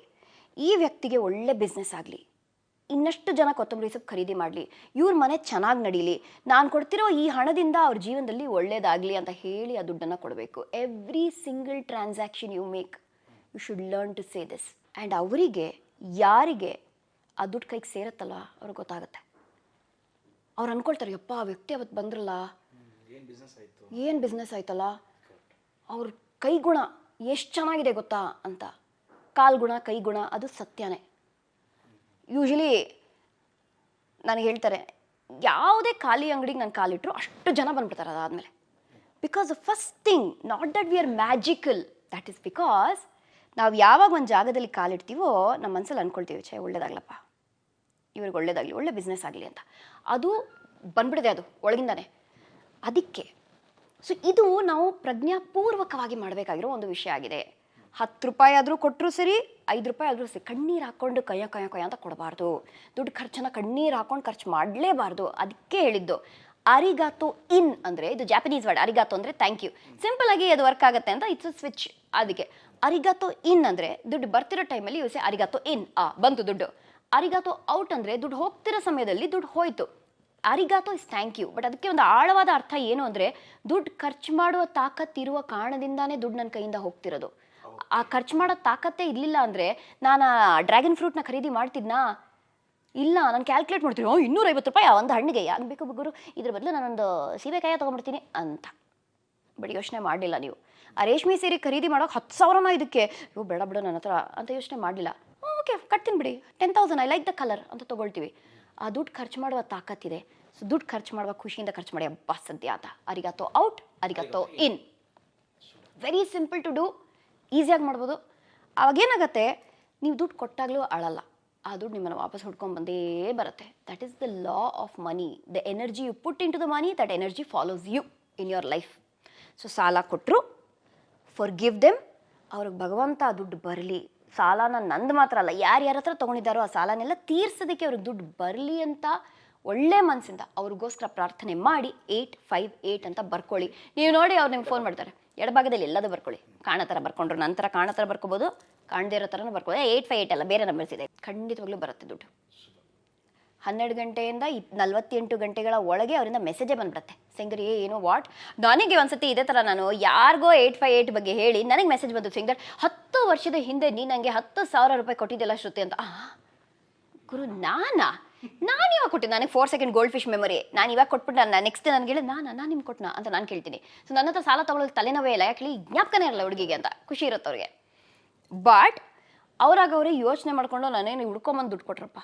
ಈ ವ್ಯಕ್ತಿಗೆ ಒಳ್ಳೆ ಬಿಸ್ನೆಸ್ ಆಗಲಿ, ಇನ್ನಷ್ಟು ಜನ ಕೊತ್ತಂಬರಿ ಸೊಪ್ಪು ಖರೀದಿ ಮಾಡಲಿ, ಇವ್ರ ಮನೆ ಚೆನ್ನಾಗಿ ನಡೀಲಿ, ನಾನು ಕೊಡ್ತಿರೋ ಈ ಹಣದಿಂದ ಅವ್ರ ಜೀವನದಲ್ಲಿ ಒಳ್ಳೇದಾಗಲಿ ಅಂತ ಹೇಳಿ ಆ ದುಡ್ಡನ್ನು ಕೊಡಬೇಕು. Every single transaction you make you should learn to say this. And ಅವರಿಗೆ, ಯಾರಿಗೆ ಆ ದುಡ್ಡು ಕೈಗೆ ಸೇರುತ್ತಲ್ಲ ಅವ್ರಿಗೆ ಗೊತ್ತಾಗುತ್ತೆ. ಅವ್ರು ಅಂದ್ಕೊಳ್ತಾರೆ, ಯಪ್ಪ ಆ ವ್ಯಕ್ತಿ ಅವತ್ತು ಬಂದ್ರಲ್ಲ, ಏನು ಬಿಸ್ನೆಸ್ ಆಯ್ತಲ್ಲ, ಅವ್ರ ಕೈಗುಣ ಎಷ್ಟು ಚೆನ್ನಾಗಿದೆ ಗೊತ್ತಾ ಅಂತ. ಕಾಲ್ಗುಣ ಕೈಗುಣ ಅದು ಸತ್ಯನೇ. ಯೂಶಲಿ ನನಗೆ ಹೇಳ್ತಾರೆ, ಯಾವುದೇ ಖಾಲಿ ಅಂಗಡಿಗೆ ನಾನು ಕಾಲಿಟ್ಟರು ಅಷ್ಟು ಜನ ಬಂದ್ಬಿಡ್ತಾರೆ ಅದಾದಮೇಲೆ. Because the first thing, not that we are magical, that is because ನಾವು ಯಾವಾಗ ಒಂದು ಜಾಗದಲ್ಲಿ ಕಾಲಿಡ್ತೀವೋ ನಮ್ಮ ಮನಸ್ಸಲ್ಲಿ ಅಂದ್ಕೊಳ್ತೀವಿ, ಛೇ ಒಳ್ಳೇದಾಗ್ಲಪ್ಪ, ಇವ್ರಿಗೆ ಒಳ್ಳೇದಾಗಲಿ, ಒಳ್ಳೆ ಬಿಸ್ನೆಸ್ ಆಗಲಿ ಅಂತ. ಅದು ಬಂದ್ಬಿಡಿದೆ, ಅದು ಒಳಗಿಂದಾನೆ. ಅದಕ್ಕೆ ಸೊ ಇದು ನಾವು ಪ್ರಜ್ಞಾಪೂರ್ವಕವಾಗಿ ಮಾಡಬೇಕಾಗಿರೋ ಒಂದು ವಿಷಯ ಆಗಿದೆ. 10 ರೂಪಾಯಿ ಆದರೂ ಕೊಟ್ಟರು ಸರಿ, 5 ರೂಪಾಯಿ ಆದರೂ ಸರಿ, ಕಣ್ಣೀರು ಹಾಕ್ಕೊಂಡು ಕಯ್ಯ ಅಂತ ಕೊಡಬಾರ್ದು. ದುಡ್ಡು ಖರ್ಚನ್ನು ಕಣ್ಣೀರು ಹಾಕ್ಕೊಂಡು ಖರ್ಚು ಮಾಡಲೇಬಾರ್ದು. ಅದಕ್ಕೆ ಹೇಳಿದ್ದು ಅರಿಗಾತೋ ಇನ್ ಅಂದರೆ, ಇದು ಜಾಪನೀಸ್ ವರ್ಡ್. ಅರಿಗಾತೋ ಅಂದರೆ ಥ್ಯಾಂಕ್ ಯು. ಸಿಂಪಲ್ ಆಗಿ ಅದು ವರ್ಕ್ ಆಗುತ್ತೆ ಅಂತ ಇಟ್ಸ್ ಸ್ವಿಚ್. ಅದಕ್ಕೆ ಅರಿಗಾತೋ ಇನ್ ಅಂದರೆ ದುಡ್ಡು ಬರ್ತಿರೋ ಟೈಮಲ್ಲಿ ಯೂಸೆ ಅರಿಗಾತೋ ಇನ್, ಬಂತು ದುಡ್ಡು. ಅರಿಗಾತೋ ಔಟ್ ಅಂದರೆ ದುಡ್ಡು ಹೋಗ್ತಿರೋ ಸಮಯದಲ್ಲಿ ದುಡ್ಡು ಹೋಯ್ತು. ಅರಿಗಾತೋ ಇಸ್ ಥ್ಯಾಂಕ್ ಯು. ಬಟ್ ಅದಕ್ಕೆ ಒಂದು ಆಳವಾದ ಅರ್ಥ ಏನು ಅಂದರೆ, ದುಡ್ಡು ಖರ್ಚು ಮಾಡುವ ತಾಕತ್ತಿರುವ ಕಾರಣದಿಂದಾನೇ ದುಡ್ಡು ನನ್ನ ಕೈಯಿಂದ ಹೋಗ್ತಿರೋದು. ಆ ಖರ್ಚು ಮಾಡೋ ತಾಕತ್ತೇ ಇರಲಿಲ್ಲ ಅಂದರೆ ನಾನು ಡ್ರ್ಯಾಗನ್ ಫ್ರೂಟ್ನ ಖರೀದಿ ಮಾಡ್ತಿದ್ನಾ? ಇಲ್ಲ, ನಾನು ಕ್ಯಾಲ್ಕುಲೇಟ್ ಮಾಡ್ತೀನಿ, 250 ರೂಪಾಯಿ ಒಂದು ಹಣ್ಣಿಗೆ, ಯಾಕೆ ಬೇಕು ಗುರು, ಇದ್ರ ಬದಲು ನಾನೊಂದು ಸೀಬೆಕಾಯಿ ತೊಗೊಂಡ್ಬಿಡ್ತೀನಿ ಅಂತ. ಬಟ್ ಯೋಚನೆ ಮಾಡಲಿಲ್ಲ ನೀವು. ಆ ರೇಷ್ಮೆ ಸೀರೆ ಖರೀದಿ ಮಾಡೋಕೆ 10,000 ಇದಕ್ಕೆ, ಬೇಡ ಬಿಡು ನನ್ನ ಹತ್ರ ಅಂತ ಯೋಚನೆ ಮಾಡಲಿಲ್ಲ. ಓಕೆ ಕಟ್ತೀನಿ ಬಿಡಿ, 10,000 ಐ ಲೈಕ್ ದ ಕಲರ್ ಅಂತ ತೊಗೊಳ್ತೀವಿ. ಆ ದುಡ್ಡು ಖರ್ಚು ಮಾಡುವ ತಾಕತ್ತಿದೆ. ಸೊ ದುಡ್ಡು ಖರ್ಚು ಮಾಡುವ ಖುಷಿಯಿಂದ ಖರ್ಚು ಮಾಡಿ, ಅಬ್ಬಾ ಸದ್ಯ ಅಂತ. Arigato out, arigato in. Very simple to do, ಈಸಿಯಾಗಿ ಮಾಡ್ಬೋದು. ಅವಾಗೇನಾಗತ್ತೆ, ನೀವು ದುಡ್ಡು ಕೊಟ್ಟಾಗಲೂ ಅಳಲ್ಲ, ಆ ದುಡ್ಡು ನಿಮ್ಮನ್ನು ವಾಪಸ್ ಹುಡ್ಕೊಂಡು ಬಂದೇ ಬರುತ್ತೆ. That is the law of money. The energy you put into the money, that energy follows you in your life. So ಸಾಲ ಕೊಟ್ಟರು, ಫಾರ್ಗಿವ್ ದೆಮ್. ಅವ್ರಿಗೆ ಭಗವಂತ ಆ ದುಡ್ಡು ಬರಲಿ, ಸಾಲನ ನಂದು ಮಾತ್ರ ಅಲ್ಲ, ಯಾರ್ಯಾರ ಹತ್ರ ತೊಗೊಂಡಿದ್ದಾರೋ ಆ ಸಾಲನೆಲ್ಲ ತೀರ್ಸೋದಕ್ಕೆ ಅವ್ರಿಗೆ ದುಡ್ಡು ಬರಲಿ ಅಂತ ಒಳ್ಳೆ ಮನಸ್ಸಿಂದ ಅವ್ರಿಗೋಸ್ಕರ ಪ್ರಾರ್ಥನೆ ಮಾಡಿ 858 ಅಂತ ಬರ್ಕೊಳ್ಳಿ. ನೀವು ನೋಡಿ, ಅವ್ರು ನಿಮ್ಗೆ ಫೋನ್ ಮಾಡ್ತಾರೆ, ಎಡಭಾಗದಲ್ಲಿ ಎಲ್ಲದೂ ಬರ್ಕೊಳ್ಳಿ. ಕಾಣೋ ಥರ ಬರ್ಕೊಂಡ್ರು, ನಂತರ ಕಾಣೋ ಥರ ಬರ್ಕೋಬೋದು, ಕಾಣದೇ ಇರೋ ಥರನೂ ಬರ್ಕೋಬೋದು. 858 ಅಲ್ಲ, ಬೇರೆ ನಂಬರ್ಸ್ ಇದೆ. ಖಂಡಿತವಾಗ್ಲೂ ಬರುತ್ತೆ ದುಡ್ಡು. 12 ಗಂಟೆಯಿಂದ 48 ಗಂಟೆಗಳ ಒಳಗೆ ಅವರಿಂದ ಮೆಸೇಜೇ ಬಂದ್ಬಿಡುತ್ತೆ. ಸಿಂಗರ್ ಏನು ವಾಟ್. ನನಗೆ ಒಂದ್ಸತಿ ಇದೇ ಥರ ನಾನು ಯಾರಿಗೋ 858 ಬಗ್ಗೆ ಹೇಳಿ ನನಗೆ ಮೆಸೇಜ್ ಬಂತು, ಸಿಂಗರ್ 10 ವರ್ಷದ ಹಿಂದೆ ನೀ ನನಗೆ 10,000 ರೂಪಾಯಿ ಕೊಟ್ಟಿದ್ದೆಲ್ಲ ಶ್ರುತಿ ಅಂತ. ಗುರು ನಾನು ಇವಾಗ ಕೊಟ್ಟಿದ್ದೆ, ನನಗೆ 4 ಸೆಕೆಂಡ್ ಗೋಲ್ಡ್ ಫಿಶ್ ಮೆಮೊರಿ. ನಾನು ಇವಾಗ ಕೊಟ್ಬಿಟ್ಟು ನಾನು ನೆಕ್ಸ್ಟ್ ನನಗೆ ಹೇಳಿ ನಾನು ನಿಮ್ಗೆ ಕೊಟ್ಟನ ಅಂತ ನಾನು ಕೇಳ್ತೀನಿ. ಸೊ ನನ್ನ ಹತ್ರ ಸಾಲ ತೊಗೊಳ್ಳೋದು ತಲೆನೋವೇ ಇಲ್ಲ, ಯಾಕೆ ಜ್ಞಾಪಕನೇ ಇರಲ್ಲ ಹುಡುಗಿಗೆ ಅಂತ ಖುಷಿ ಇರುತ್ತೆ ಅವ್ರಿಗೆ. ಬಟ್ ಅವರೇ ಯೋಚನೆ ಮಾಡ್ಕೊಂಡು ನಾನೇನು ಹುಡ್ಕೊಂಬಂದು ದುಡ್ಡು ಕೊಟ್ರಪ್ಪ.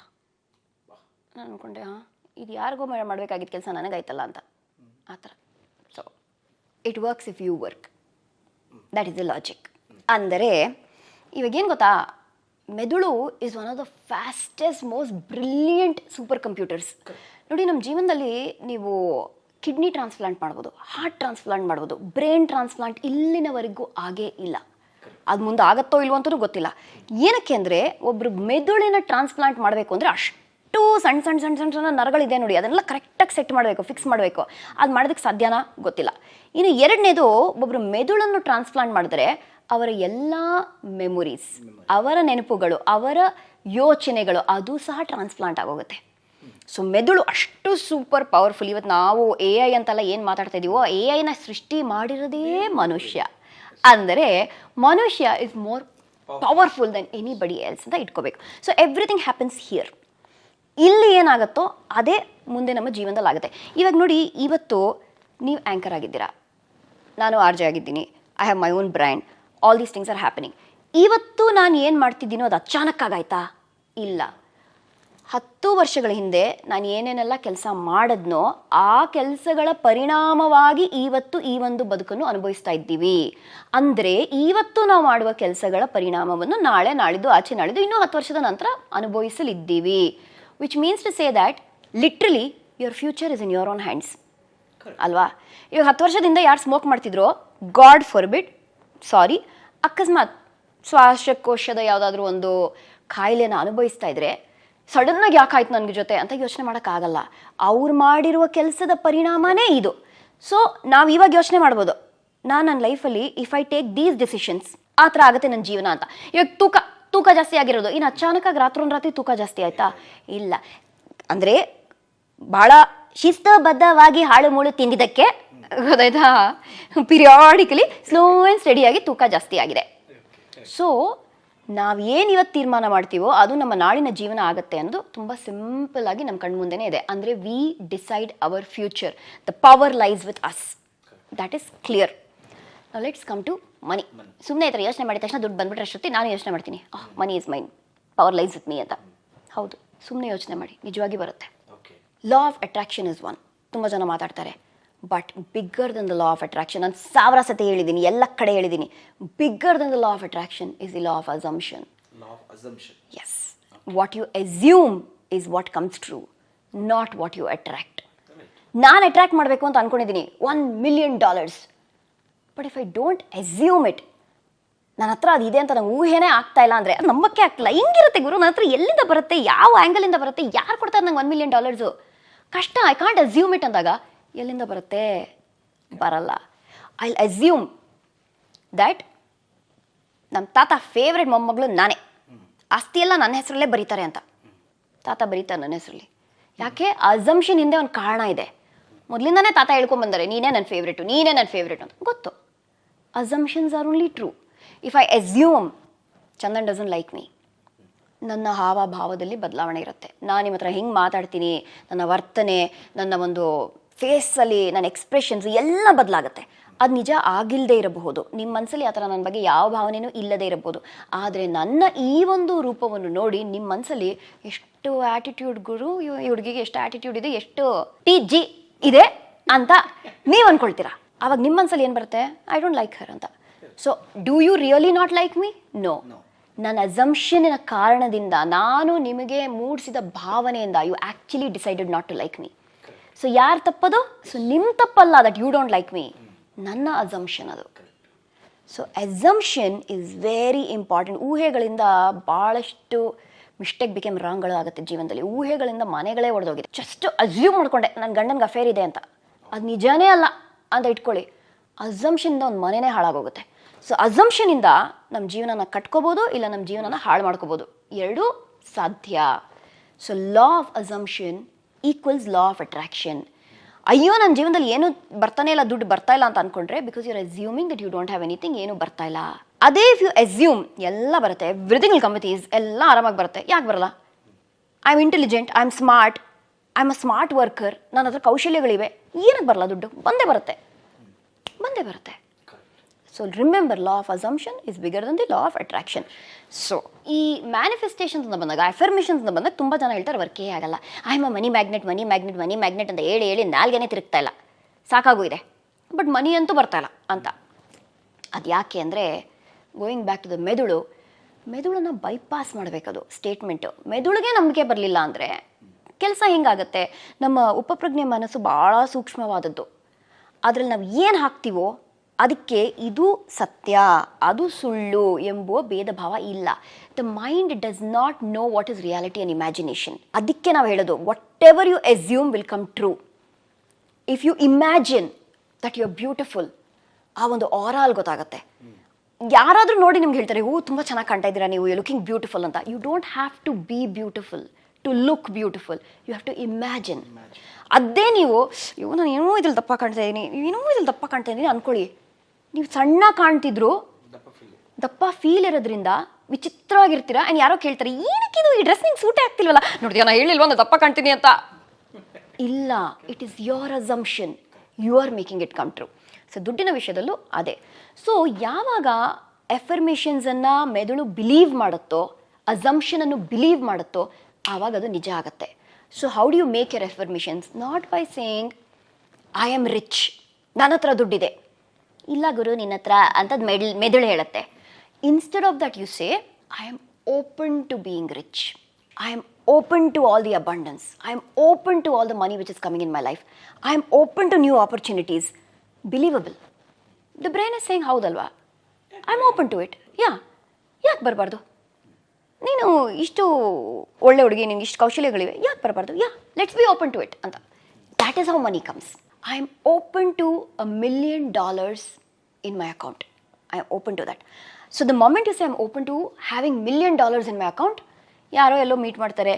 ನಾನು ಅಂದ್ಕೊಂಡೆ, ಇದು ಯಾರಿಗೋ ಮಾಡಬೇಕಾಗಿದ್ದ ಕೆಲಸ ನನಗಾಯ್ತಲ್ಲ ಅಂತ, ಆ ಥರ. So it works if you work, that is the logic. ಅಂದರೆ ಇವಾಗೇನು ಗೊತ್ತಾ, ಮೆದುಳು is one of the fastest most brilliant super computers. ನೋಡಿ, ನಮ್ಮ ಜೀವನದಲ್ಲಿ ನೀವು ಕಿಡ್ನಿ ಟ್ರಾನ್ಸ್ಪ್ಲಾಂಟ್ ಮಾಡ್ಬೋದು, ಹಾರ್ಟ್ ಟ್ರಾನ್ಸ್ಪ್ಲಾಂಟ್ ಮಾಡ್ಬೋದು, ಬ್ರೈನ್ ಟ್ರಾನ್ಸ್ಪ್ಲಾಂಟ್ ಇಲ್ಲಿನವರೆಗೂ ಆಗೇ ಇಲ್ಲ. ಅದು ಮುಂದೆ ಆಗುತ್ತೋ ಇಲ್ವೋ ಅಂತಲೂ ಗೊತ್ತಿಲ್ಲ. ಏನಕ್ಕೆ ಅಂದರೆ, ಒಬ್ಬರು ಮೆದುಳಿನ ಟ್ರಾನ್ಸ್ಪ್ಲಾಂಟ್ ಮಾಡಬೇಕು ಅಂದರೆ ಅಷ್ಟು ಸಣ್ಣ ನರಗಳಿದೆ ನೋಡಿ, ಅದನ್ನೆಲ್ಲ ಕರೆಕ್ಟಾಗಿ ಸೆಟ್ ಮಾಡಬೇಕು, ಫಿಕ್ಸ್ ಮಾಡಬೇಕು. ಅದು ಮಾಡೋದಕ್ಕೆ ಸಾಧ್ಯನಾ ಗೊತ್ತಿಲ್ಲ. ಇನ್ನು ಎರಡನೇದು, ಒಬ್ಬರು ಮೆದುಳನ್ನು ಟ್ರಾನ್ಸ್ಪ್ಲಾಂಟ್ ಮಾಡಿದ್ರೆ ಅವರ ಎಲ್ಲ ಮೆಮೊರೀಸ್, ಅವರ ನೆನಪುಗಳು, ಅವರ ಯೋಚನೆಗಳು ಅದು ಸಹ ಟ್ರಾನ್ಸ್ಪ್ಲಾಂಟ್ ಆಗೋಗುತ್ತೆ. ಸೊ ಮೆದುಳು ಅಷ್ಟು ಸೂಪರ್ ಪವರ್ಫುಲ್. ಇವತ್ತು ನಾವು AI ಅಂತೆಲ್ಲ ಏನು ಮಾತಾಡ್ತಾ ಇದೀವೋ, AI ಸೃಷ್ಟಿ ಮಾಡಿರೋದೇ ಮನುಷ್ಯ. ಅಂದರೆ ಮನುಷ್ಯ is more powerful than anybody else ಅಂತ ಇಟ್ಕೋಬೇಕು. So everything happens here. ಇಲ್ಲಿ ಏನಾಗುತ್ತೋ ಅದೇ ಮುಂದೆ ನಮ್ಮ ಜೀವನದಲ್ಲಿ ಆಗುತ್ತೆ. ಇವಾಗ ನೋಡಿ, ಇವತ್ತು ನೀವು ಆ್ಯಂಕರ್ ಆಗಿದ್ದೀರಾ, ನಾನು ಆರ್ ಜೆ ಆಗಿದ್ದೀನಿ, I have my own brand, all these things are happening. ಇವತ್ತು ನಾನು ಏನು ಮಾಡ್ತಿದ್ದೀನೋ ಅದು ಅಚಾನಕ್ಕಾಗಾಯ್ತಾ? ಇಲ್ಲ. 10 ವರ್ಷಗಳ ಹಿಂದೆ ನಾನು ಏನೇನೆಲ್ಲ ಕೆಲಸ ಮಾಡಿದ್ನೋ ಆ ಕೆಲಸಗಳ ಪರಿಣಾಮವಾಗಿ ಇವತ್ತು ಈ ಒಂದು ಬದುಕನ್ನು ಅನುಭವಿಸ್ತಾ ಇದ್ದೀವಿ. ಅಂದರೆ ಇವತ್ತು ನಾವು ಮಾಡುವ ಕೆಲಸಗಳ ಪರಿಣಾಮವನ್ನು ನಾಳೆ, ನಾಳಿದ್ದು, ಆಚೆ ನಾಳಿದ್ದು, ಇನ್ನೂ 10 ವರ್ಷದ ನಂತರ ಅನುಭವಿಸಲಿದ್ದೀವಿ. Which means to say that literally your future is in your own hands ಅಲ್ವಾ? ಇವಾಗ 10 ವರ್ಷದಿಂದ ಯಾರು ಸ್ಮೋಕ್ ಮಾಡ್ತಿದ್ರೋ, ಗಾಡ್ ಫಾರ್ಬಿಡ್, ಸಾರಿ, ಅಕಸ್ಮಾತ್ ಶ್ವಾಸಕೋಶದ ಯಾವುದಾದ್ರೂ ಒಂದು ಕಾಯಿಲೆನ ಅನುಭವಿಸ್ತಾ ಇದ್ರೆ ಸಡನ್ನಾಗಿ ಯಾಕಾಯ್ತು ನನಗೆ ಜೊತೆ ಅಂತ ಯೋಚನೆ ಮಾಡೋಕ್ಕಾಗಲ್ಲ. ಅವ್ರು ಮಾಡಿರುವ ಕೆಲಸದ ಪರಿಣಾಮನೇ ಇದು. ಸೊ ನಾವು ಇವಾಗ ಯೋಚನೆ ಮಾಡ್ಬೋದು, ನಾನು ನನ್ನ ಲೈಫಲ್ಲಿ if I take these decisions ಆ ಥರ ಆಗುತ್ತೆ ನನ್ನ ಜೀವನ ಅಂತ. ಇವಾಗ ತೂಕ ಜಾಸ್ತಿ ಆಗಿರೋದು, ಇನ್ನು ಅಚಾನಕ್ಕಾಗಿ ರಾತ್ರಿ ತೂಕ ಜಾಸ್ತಿ ಆಯಿತಾ? ಇಲ್ಲ. ಅಂದರೆ ಭಾಳ ಶಿಸ್ತುಬದ್ಧವಾಗಿ ಹಾಳು ಮೂಳು ತಿಂದಿದ್ದಕ್ಕೆ ಗೊತ್ತಾಯ್ತಾ, ಪಿರಿಯಾಡಿಕಲಿ ಸ್ಲೋ ಆ್ಯಂಡ್ ಸ್ಟಡಿಯಾಗಿ ತೂಕ ಜಾಸ್ತಿ ಆಗಿದೆ. ಸೊ ನಾವು ಏನು ಇವತ್ತು ತೀರ್ಮಾನ ಮಾಡ್ತೀವೋ ಅದು ನಮ್ಮ ನಾಳಿನ ಜೀವನ ಆಗುತ್ತೆ ಅನ್ನೋದು ತುಂಬ ಸಿಂಪಲ್ ಆಗಿ ನಮ್ಮ ಕಣ್ಣು ಮುಂದೆನೇ ಇದೆ. ಅಂದರೆ we decide our future, the power lies with us, that is clear. ನಾವು ಲೆಟ್ಸ್ ಕಮ್ ಟು ಮನಿ. ಸುಮ್ಮನೆ ಈ ಥರ ಯೋಚನೆ ಮಾಡಿದ ತಕ್ಷಣ ದುಡ್ಡು ಬಂದ್ಬಿಟ್ರೆ ಅಷ್ಟೊತ್ತಿ ನಾನು ಯೋಚನೆ ಮಾಡ್ತೀನಿ, money is mine, power lies with me ಅಂತ. ಹೌದು, ಸುಮ್ಮನೆ ಯೋಚನೆ ಮಾಡಿ, ನಿಜವಾಗಿ ಬರುತ್ತೆ. Law of attraction is one. ತುಂಬ ಜನ ಮಾತಾಡ್ತಾರೆ, but bigger than the law of attraction. ನಾನು 1000 ಸತಿ ಹೇಳಿದ್ದೀನಿ, ಎಲ್ಲ ಕಡೆ ಹೇಳಿದ್ದೀನಿ. Bigger than the law of attraction is the law of assumption. Yes, what you assume is what comes true, not what you attract. ನಾನು ಅಟ್ರಾಕ್ಟ್ ಮಾಡಬೇಕು ಅಂತ ಅನ್ಕೊಂಡಿದ್ದೀನಿ $1 million, but if I don't assume it, ನನ್ನ ಹತ್ರ ಅದು ಇದೆ ಅಂತ ನಂಗೆ ಊಹೆನೇ ಆಗ್ತಾ ಇಲ್ಲ ಅಂದರೆ ಅದು ನಂಬಕ್ಕೆ ಆಗ್ತಿಲ್ಲ. ಹಿಂಗಿರುತ್ತೆ ಗುರು, ನನ್ನ ಹತ್ರ ಎಲ್ಲಿಂದ ಬರುತ್ತೆ, ಯಾವ ಆ್ಯಂಗಲಿಂದ ಬರುತ್ತೆ, ಯಾರು ಕೊಡ್ತಾರೆ ನಂಗೆ $1 million? ಕಷ್ಟ. ಐ ಕಾಂಟ್ ಅಸ್ಯೂಮ್ ಇಟ್ ಅಂದಾಗ ಎಲ್ಲಿಂದ ಬರುತ್ತೆ? ಬರಲ್ಲ. ಐ ಅಸ್ಯೂಮ್ ದ್ಯಾಟ್ ನಮ್ಮ ತಾತ ಫೇವ್ರೆಟ್ ಮೊಮ್ಮಗಳು ನಾನೇ, ಆಸ್ತಿ ಎಲ್ಲ ನನ್ನ ಹೆಸರಲ್ಲೇ ಬರೀತಾರೆ ಅಂತ. ತಾತ ಬರೀತಾರೆ ನನ್ನ ಹೆಸರಲ್ಲಿ. ಯಾಕೆ? ಅಸಂಪ್ಷನ್ ಹಿಂದೆ ಒಂದು ಕಾರಣ ಇದೆ. ಮೊದಲಿಂದನೇ ತಾತ ಹೇಳ್ಕೊಂಬಂದರೆ ನೀನೇ ನನ್ನ ಫೇವ್ರೇಟು, ನೀನೇ ನನ್ನ ಫೇವ್ರೇಟು ಅಂತ. ಗೊತ್ತು, assumptions are only true. If I assume Chandan doesn't like me, ನನ್ನ ಹಾವಭಾವದಲ್ಲಿ ಬದಲಾವಣೆ ಇರುತ್ತೆ. ನಾನು ನಿಮ್ಮ ಹತ್ರ ಹಿಂಗೆ ಮಾತಾಡ್ತೀನಿ, ನನ್ನ ವರ್ತನೆ, ನನ್ನ ಒಂದು ಫೇಸಲ್ಲಿ ನನ್ನ ಎಕ್ಸ್ಪ್ರೆಷನ್ಸ್ ಎಲ್ಲ ಬದಲಾಗುತ್ತೆ. ಅದು ನಿಜ ಆಗಿಲ್ಲದೆ ಇರಬಹುದು, ನಿಮ್ಮ ಮನಸ್ಸಲ್ಲಿ ಆ ಥರ ನನ್ನ ಬಗ್ಗೆ ಯಾವ ಭಾವನೆಯೂ ಇಲ್ಲದೆ ಇರಬಹುದು. ಆದರೆ ನನ್ನ ಈ ಒಂದು ರೂಪವನ್ನು ನೋಡಿ ನಿಮ್ಮ ಮನಸ್ಸಲ್ಲಿ ಎಷ್ಟು ಆ್ಯಟಿಟ್ಯೂಡ್, ಗುರು ಈ ಹುಡುಗಿಗೆ ಎಷ್ಟು ಆ್ಯಟಿಟ್ಯೂಡ್ ಇದೆ, ಎಷ್ಟು TG ಇದೆ ಅಂತ ನೀವು ಅಂದ್ಕೊಳ್ತೀರಾ. ಆವಾಗ ನಿಮ್ಮ ಮನಸ್ಸಲ್ಲಿ ಏನು ಬರುತ್ತೆ? ಐ ಡೋಂಟ್ ಲೈಕ್ ಹರ್ ಅಂತ. So do you really not like me? No. ನನ್ನ ಅಸಂಪ್ಷನಿನ ಕಾರಣದಿಂದ, ನಾನು ನಿಮಗೆ ಮೂಡಿಸಿದ ಭಾವನೆಯಿಂದ you actually decided not to like me. So ಯಾರು ತಪ್ಪದು? ಸೊ ನಿಮ್ಮ ತಪ್ಪಲ್ಲ that you don't like me, ನನ್ನ ಅಸಂಪ್ಷನ್ ಅದು. So assumption is very important. ಊಹೆಗಳಿಂದ ಭಾಳಷ್ಟು ಮಿಸ್ಟೇಕ್ ಬಿಕೇಮ್ ರಾಂಗ್ಗಳು ಆಗುತ್ತೆ ಜೀವನದಲ್ಲಿ. ಊಹೆಗಳಿಂದ ಮನೆಗಳೇ ಒಡೆದೋಗಿದೆ. ಜಸ್ಟ್ ಅಸ್ಯೂಮ್ ಮಾಡ್ಕೊಂಡೆ ನನ್ನ ಗಂಡನಿಗೆ ಅಫೇರ್ ಇದೆ ಅಂತ, ಅದು ನಿಜನೇ ಅಲ್ಲ ಅಂತ ಇಟ್ಕೊಳ್ಳಿ, ಅಸಂಪ್ಷನಿಂದ ಒಂದು ಮನೆಯೇ ಹಾಳಾಗೋಗುತ್ತೆ. ಸೊ ಅಸಂಪ್ಷನಿಂದ ನಮ್ಮ ಜೀವನನ ಕಟ್ಕೋಬೋದು, ಇಲ್ಲ ನಮ್ಮ ಜೀವನನ ಹಾಳು ಮಾಡ್ಕೋಬೋದು, ಎರಡೂ ಸಾಧ್ಯ. So law of assumption equals law of attraction. ಅಯ್ಯೋ ನನ್ನ ಜೀವನದಲ್ಲಿ ಏನು ಬರ್ತಾನೆ ಇಲ್ಲ, ದುಡ್ಡು ಬರ್ತಾ ಇಲ್ಲ ಅಂತ ಅಂದ್ಕೊಂಡ್ರೆ because you are assuming that you don't have anything, ಏನು ಬರ್ತಾ ಇಲ್ಲ. ಅದೇ ಇಫ್ ಯು ಅಸ್ಯೂಮ್ ಎಲ್ಲ ಬರುತ್ತೆ, everything will come with ease, ಎಲ್ಲ ಆರಾಮಾಗಿ ಬರುತ್ತೆ. ಯಾಕೆ ಬರಲ್ಲ? I am intelligent, I am smart, I am a smart worker, ನನ್ನ ಹತ್ರ ಕೌಶಲ್ಯಗಳಿವೆ, ಏನಕ್ಕೆ ಬರಲ್ಲ? ದುಡ್ಡು ಬಂದೇ ಬರುತ್ತೆ, ಬಂದೇ ಬರುತ್ತೆ. So remember, law of assumption is bigger Dhan the law of attraction. So ಈ ಮ್ಯಾನಿಫೆಸ್ಟೇಷನ್ಸ್ ಅಂತ ಬಂದಾಗ, ಅಫರ್ಮೇಷನ್ಸ್ ಅಂತ ಬಂದಾಗ ತುಂಬ ಜನ ಹೇಳ್ತಾರೆ ವರ್ಕೇ ಆಗಲ್ಲ, I am a money magnet, money magnet, money magnet ಅಂತ ಹೇಳಿ ನಾಲ್ಗೆನೇ ತಿರುಗ್ತಾ ಇಲ್ಲ, ಸಾಕಾಗೂ ಇದೆ, ಬಟ್ ಮನಿ ಅಂತೂ ಬರ್ತಾ ಇಲ್ಲ ಅಂತ. ಅದು ಯಾಕೆ ಅಂದರೆ ಗೋಯಿಂಗ್ ಬ್ಯಾಕ್ ಟು ದ ಮೆದುಳನ್ನು ಬೈಪಾಸ್ ಮಾಡಬೇಕದು ಸ್ಟೇಟ್ಮೆಂಟು. ಮೆದುಳಿಗೆ ನಂಬಿಕೆ ಬರಲಿಲ್ಲ ಅಂದರೆ ಕೆಲಸ ಹೆಂಗಾಗುತ್ತೆ? ನಮ್ಮ ಉಪಪ್ರಜ್ಞೆ ಮನಸ್ಸು ಭಾಳ ಸೂಕ್ಷ್ಮವಾದದ್ದು. ಅದರಲ್ಲಿ ನಾವು ಏನು ಹಾಕ್ತೀವೋ ಅದಕ್ಕೆ ಇದು ಸತ್ಯ, ಅದು ಸುಳ್ಳು ಎಂಬುವ ಭೇದ ಭಾವ ಇಲ್ಲ. The mind does not know what is reality and imagination. ಅದಕ್ಕೆ ನಾವು ಹೇಳೋದು whatever you assume will come true. If you imagine that you are beautiful, ಆ ಒಂದು ಆರಾಲ್ ಗೊತ್ತಾಗುತ್ತೆ. ಯಾರಾದರೂ ನೋಡಿ ನಿಮ್ಗೆ ಹೇಳ್ತಾರೆ, ತುಂಬ ಚೆನ್ನಾಗಿ ಕಾಣ್ತಾ ಇದ್ದೀರಾ ನೀವು, ಯು ಲುಕಿಂಗ್ ಬ್ಯೂಟಿಫುಲ್ ಅಂತ. You don't have to be beautiful to look beautiful, you have to imagine. ಅದೇ ನೀವು ನಾನು ಏನೋ ಇದ್ರಲ್ಲಿ ದಪ್ಪ ಕಾಣ್ತಾ ಇದ್ದೀನಿ ಅಂದ್ಕೊಳ್ಳಿ, ನೀವು ಸಣ್ಣ ಕಾಣ್ತಿದ್ರು ದಪ್ಪ ಫೀಲ್ ಇರೋದ್ರಿಂದ ವಿಚಿತ್ರವಾಗಿರ್ತೀರಾ. ಆ್ಯಂಡ್ ಯಾರೋ ಕೇಳ್ತಾರೆ, ಏನಕ್ಕಿದು ಈ ಡ್ರೆಸ್ ನಿಂಗೆ ಸೂಟೇ ಆಗ್ತಿಲ್ವಲ್ಲ, ನೋಡ್ತೀಯ ನಾನು ಹೇಳಿಲ್ವ ನಾನು ದಪ್ಪ ಕಾಣ್ತೀನಿ ಅಂತ. ಇಲ್ಲ, it is your assumption, you are making it come true. So so ದುಡ್ಡಿನ ವಿಷಯದಲ್ಲೂ ಅದೇ. ಸೊ ಯಾವಾಗ ಎಫರ್ಮೇಷನ್ಸನ್ನು ಮೆದುಳು ಬಿಲೀವ್ ಮಾಡುತ್ತೋ, ಅಸಂಪ್ಷನನ್ನು ಬಿಲೀವ್ ಮಾಡುತ್ತೋ, ಆವಾಗ ಅದು ನಿಜ ಆಗುತ್ತೆ. So how do you make your affirmations? Not by saying I am rich, ನನ್ನ ಹತ್ರ ದುಡ್ಡಿದೆ. ಇಲ್ಲ ಗುರು ನಿನ್ನ ಹತ್ರ ಅಂಥದ್ದು ಮೆದುಳು ಹೇಳುತ್ತೆ. Instead of that you say I am open to being rich, I am open to all the abundance. I am open to all the money which is coming in my life. I am open to new opportunities. Believable. The brain is saying, ಹೌದಲ್ವಾ? I am open to it. ಯಾಕೆ ಬರಬಾರ್ದು? ನೀನು ಇಷ್ಟು ಒಳ್ಳೆ ಹುಡುಗಿ, ನಿನ್ಗೆ ಇಷ್ಟು ಕೌಶಲ್ಯಗಳಿವೆ, ಯಾಕೆ ಬರಬಾರ್ದು? Let's be open to it ಅಂತ. That is how money comes. I am open to $1 million in my account. I am open to that. So the moment you say I am open to having $1 million in my account, ಯಾರೋ ಎಲ್ಲೋ meet ಮಾಡ್ತಾರೆ,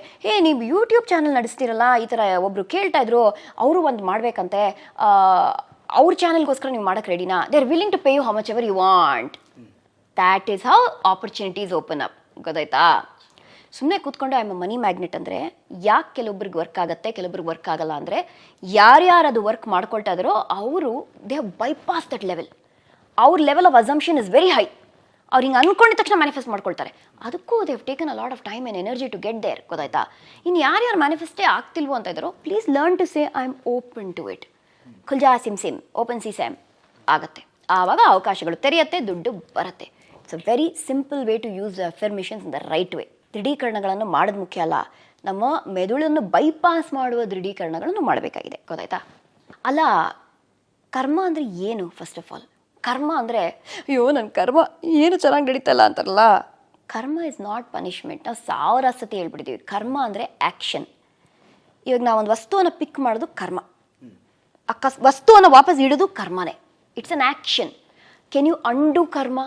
ನೀವು YouTube channel ನಡೆಸ್ತೀರಲ್ಲ, ಈ ಥರ ಒಬ್ಬರು ಕೇಳ್ತಾ ಇದ್ರು, ಅವರು ಒಂದು ಮಾಡಬೇಕಂತೆ, ಅವ್ರ ಚಾನಲ್ಗೋಸ್ಕರ ನೀವು ಮಾಡೋಕ್ಕೆ ರೆಡಿನಾ? They are willing to pay you how much ever you want. That is how opportunities open up. ಗೊತ್ತಾಯ್ತಾ? ಸುಮ್ಮನೆ ಕೂತ್ಕೊಂಡು I am a money magnet ಅಂದರೆ ಯಾಕೆ ಕೆಲವೊಬ್ರಿಗೆ ವರ್ಕ್ ಆಗುತ್ತೆ, ಕೆಲವೊಬ್ರಿಗೆ ವರ್ಕ್ ಆಗಲ್ಲ ಅಂದರೆ, ಯಾರ್ಯಾರು ಅದು ವರ್ಕ್ ಮಾಡ್ಕೊಳ್ತಾ ಇದ್ದಾರೋ ಅವರು they have bypass that level. ಅವ್ರ level of assumption is very high. ಅವ್ರು ಹಿಂಗೆ ಅಂದ್ಕೊಂಡಿದ ತಕ್ಷಣ ಮ್ಯಾನಿಫೆಸ್ಟ್ ಮಾಡ್ಕೊಳ್ತಾರೆ. ಅದಕ್ಕೂ they have taken a lot of time and energy to get there. ಗೊತ್ತಾಯ್ತಾ? ಇನ್ನು ಯಾರ್ಯಾರು ಮ್ಯಾನಿಫೆಸ್ಟೇ ಆಗ್ತಿಲ್ವೋ ಅಂತ ಇದ್ದಾರೋ, please learn to say I am open to it. ಖುಲ್ಜಾ ಸಿಮ್ ಓಪನ್ ಸಿ ಸ್ಯಾಮ್ ಆಗುತ್ತೆ. ಆವಾಗ ಅವಕಾಶಗಳು ತೆರೆಯುತ್ತೆ, ದುಡ್ಡು ಬರುತ್ತೆ. It's a very simple way to use affirmations in the right way. ದೃಢೀಕರಣಗಳನ್ನು ಮಾಡೋದು ಮುಖ್ಯ ಅಲ್ಲ, ನಮ್ಮ ಮೆದುಳನ್ನು ಬೈಪಾಸ್ ಮಾಡುವ ದೃಢೀಕರಣಗಳನ್ನು ಮಾಡಬೇಕಾಗಿದೆ. ಗೊತ್ತಾಯ್ತಾ? ಅಲ್ಲ, ಕರ್ಮ ಅಂದರೆ ಏನು? ಫಸ್ಟ್ ಆಫ್ ಆಲ್ ಕರ್ಮ ಅಂದರೆ, ಅಯ್ಯೋ ನನ್ನ ಕರ್ಮ ಏನು ಚೆನ್ನಾಗಿ ನಡೀತಲ್ಲ ಅಂತಾರಲ್ಲ. ಕರ್ಮ ಇಸ್ ನಾಟ್ ಪನಿಷ್ಮೆಂಟ್. ನಾವು 1000 ಸತಿ ಹೇಳ್ಬಿಡ್ತೀವಿ. ಕರ್ಮ ಅಂದರೆ ಆ್ಯಕ್ಷನ್. ಇವಾಗ ನಾವು ಒಂದು ವಸ್ತುವನ್ನು ಪಿಕ್ ಮಾಡೋದು ಕರ್ಮ, ವಸ್ತುವನ್ನು ವಾಪಸ್ ಇಡೋದು ಕರ್ಮನೇ. It's an action. Can you undo karma?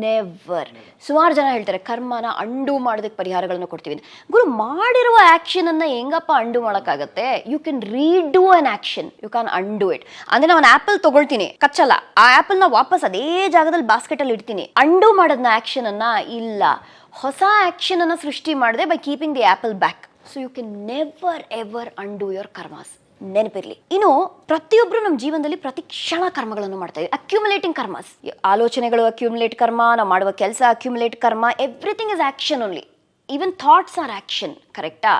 Never. ಸುಮಾರು ಜನ ಹೇಳ್ತಾರೆ ಕರ್ಮನ ಅಂಡು ಮಾಡೋದಕ್ಕೆ ಪರಿಹಾರಗಳನ್ನು ಕೊಡ್ತೀವಿ. ಗುರು, ಮಾಡಿರುವ ಆ್ಯಕ್ಷನನ್ನು ಹೆಂಗಪ್ಪ ಅಂಡು ಮಾಡೋಕ್ಕಾಗತ್ತೆ? You can redo an action, you can undo it. ಅಂದರೆ ನಾನು ಆ್ಯಪಲ್ ತೊಗೊಳ್ತೀನಿ, ಕಚ್ಚಲ್ಲ, ಆ ಆ್ಯಪಲ್ನ ವಾಪಸ್ ಅದೇ ಜಾಗದಲ್ಲಿ ಬಾಸ್ಕೆಟಲ್ಲಿ ಇಡ್ತೀನಿ. ಅಂಡು ಮಾಡೋದನ್ನ ಆ್ಯಕ್ಷನನ್ನು ಇಲ್ಲ, ಹೊಸ ಆ್ಯಕ್ಷನನ್ನು ಸೃಷ್ಟಿ ಮಾಡಿದೆ by keeping the apple back. So you can never ever undo your karmas. ನೆನಪಿರಲಿ. ಇನ್ನು ಪ್ರತಿಯೊಬ್ಬರು ನಮ್ಮ ಜೀವನದಲ್ಲಿ ಪ್ರತಿ ಕ್ಷಣ ಕರ್ಮಗಳನ್ನು ಮಾಡ್ತಾರೆ. ಅಕ್ಯುಮುಲೇಟಿಂಗ್ ಕರ್ಮಸ್. ಆಲೋಚನೆಗಳು ಅಕ್ಯುಮುಲೇಟ್ ಕರ್ಮ, ನಾವು ಮಾಡುವ ಕೆಲಸ accumulate karma. Everything is action only. Even thoughts are action. ಕರೆಕ್ಟಾ?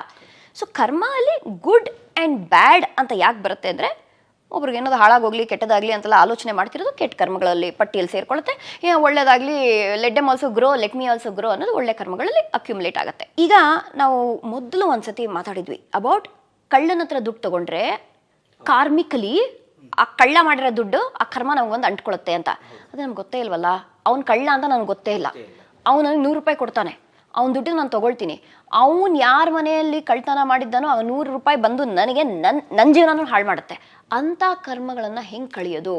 ಸೊ ಕರ್ಮ ಅಲ್ಲಿ ಗುಡ್ ಆ್ಯಂಡ್ ಬ್ಯಾಡ್ ಅಂತ ಯಾಕೆ ಬರುತ್ತೆ ಅಂದರೆ, ಒಬ್ರಿಗೆ ಏನಾದ್ರು ಹಾಳಾಗೋಗ್ಲಿ ಕೆಟ್ಟದಾಗಲಿ ಅಂತೆಲ್ಲ ಆಲೋಚನೆ ಮಾಡ್ತಿರೋದು ಕೆಟ್ಟ ಕರ್ಮಗಳಲ್ಲಿ ಪಟ್ಟಿಯಲ್ಲಿ ಸೇರ್ಕೊಳ್ಳುತ್ತೆ. ಒಳ್ಳೇದಾಗಲಿ, let M also grow, let me also grow ಅನ್ನೋದು ಒಳ್ಳೆ ಕರ್ಮಗಳಲ್ಲಿ ಅಕ್ಯುಮುಲೇಟ್ ಆಗುತ್ತೆ. ಈಗ ನಾವು ಮೊದಲು ಒಂದ್ಸತಿ ಮಾತಾಡಿದ್ವಿ ಅಬೌಟ್ ಕಳ್ಳನ ಹತ್ರ ದುಡ್ಡು ತೊಗೊಂಡ್ರೆ ಕಾರ್ಮಿಕಲಿ ಆ ಕಳ್ಳ ಮಾಡಿರೋ ದುಡ್ಡು ಆ ಕರ್ಮ ನಮಗೊಂದು ಅಂಟ್ಕೊಳುತ್ತೆ ಅಂತ. ಅದು ನಮ್ಗೆ ಗೊತ್ತೇ ಇಲ್ವಲ್ಲ. ಅವ್ನು ಕಳ್ಳ ಅಂತ ನನಗೆ ಗೊತ್ತೇ ಇಲ್ಲ. ಅವ್ನು ನನಗೆ 100 ರೂಪಾಯಿ ಕೊಡ್ತಾನೆ, ಅವ್ನ ದುಡ್ಡಿಗೆ ನಾನು ತೊಗೊಳ್ತೀನಿ. ಅವ್ನು ಯಾರ ಮನೆಯಲ್ಲಿ ಕಳ್ತನ ಮಾಡಿದ್ದಾನೋ ಆ 100 ರೂಪಾಯಿ ಬಂದು ನನಗೆ ನನ್ನ ಜೀವನನೂ ಹಾಳು ಮಾಡುತ್ತೆ. ಅಂಥ ಕರ್ಮಗಳನ್ನು ಹೆಂಗೆ ಕಳಿಯೋದು?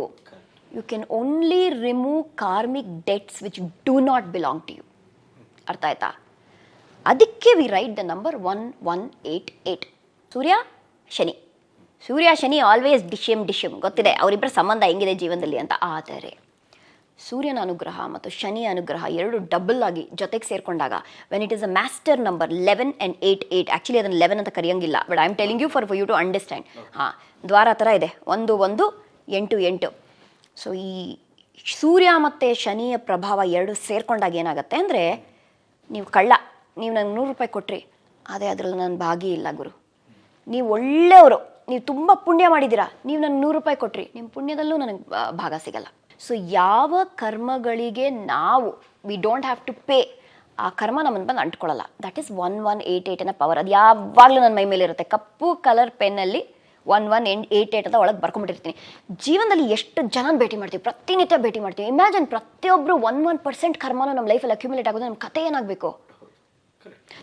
You can only remove karmic debts which do not belong to you. ಅರ್ಥ ಆಯ್ತಾ? ಅದಕ್ಕೆ we write the number 1188. Surya Shani always ಡಿಶಮ್. ಗೊತ್ತಿದೆ ಅವರಿಬ್ಬರ ಸಂಬಂಧ ಹೆಂಗಿದೆ ಜೀವನದಲ್ಲಿ ಅಂತ. ಆದರೆ ಸೂರ್ಯನ ಅನುಗ್ರಹ ಮತ್ತು ಶನಿಯ ಅನುಗ್ರಹ ಎರಡು ಡಬಲ್ ಆಗಿ ಜೊತೆಗೆ ಸೇರಿಕೊಂಡಾಗ, when it is a master number 11 and 88, actually ಅದನ್ನು 11 ಅಂತ ಕರೆಯೋಂಗಿಲ್ಲ, but I am telling you for you to understand. ದ್ವಾರ ಥರ ಇದೆ, 1 1 8 8. ಸೊ ಈ ಸೂರ್ಯ ಮತ್ತು ಶನಿಯ ಪ್ರಭಾವ ಎರಡು ಸೇರಿಕೊಂಡಾಗ ಏನಾಗುತ್ತೆ ಅಂದರೆ, ನೀವು ಕಳ್ಳ, ನೀವು ನನಗೆ 100 ರೂಪಾಯಿ ಕೊಟ್ರಿ, ಅದೇ ಅದರಲ್ಲಿ ನನ್ನ ಭಾಗಿ ಇಲ್ಲ ಗುರು. ನೀವು ಒಳ್ಳೆಯವರು, ನೀವು ತುಂಬ ಪುಣ್ಯ ಮಾಡಿದ್ದೀರಾ, ನೀವು ನನಗೆ 100 ರೂಪಾಯಿ ಕೊಟ್ರಿ, ನಿಮ್ಮ ಪುಣ್ಯದಲ್ಲೂ ನನಗೆ ಭಾಗ ಸಿಗಲ್ಲ. ಸೊ ಯಾವ ಕರ್ಮಗಳಿಗೆ ನಾವು we don't have to pay, ಆ ಕರ್ಮ ನಮ್ಮನ್ನು ಬಂದು ಅಂಟ್ಕೊಳ್ಳಲ್ಲ. ದಟ್ ಈಸ್ 1188 ಅನ್ನೋ ಪವರ್. ಅದು ಯಾವಾಗಲೂ ನನ್ನ ಮೈ ಮೇಲೆ ಇರುತ್ತೆ. ಕಪ್ಪು ಕಲರ್ ಪೆನ್ನಲ್ಲಿ 1188 ಅಂತ ಒಳಗೆ ಬರ್ಕೊಂಡ್ಬಿಟ್ಟಿರ್ತೀನಿ. ಜೀವನದಲ್ಲಿ ಎಷ್ಟು ಜನ ಭೇಟಿ ಮಾಡ್ತೀವಿ, ಪ್ರತಿನಿತ್ಯ ಭೇಟಿ ಮಾಡ್ತೀವಿ. ಇಮ್ಯಾಜಿನ್ ಪ್ರತಿಯೊಬ್ಬರು 1% ಕರ್ಮನೂ ನಮ್ಮ ಲೈಫಲ್ಲಿ ಅಕ್ಯುಮುಲೇಟ್ ಆಗೋದು. ನಮ್ಮ ಕಥೆ ಏನಾಗಬೇಕು?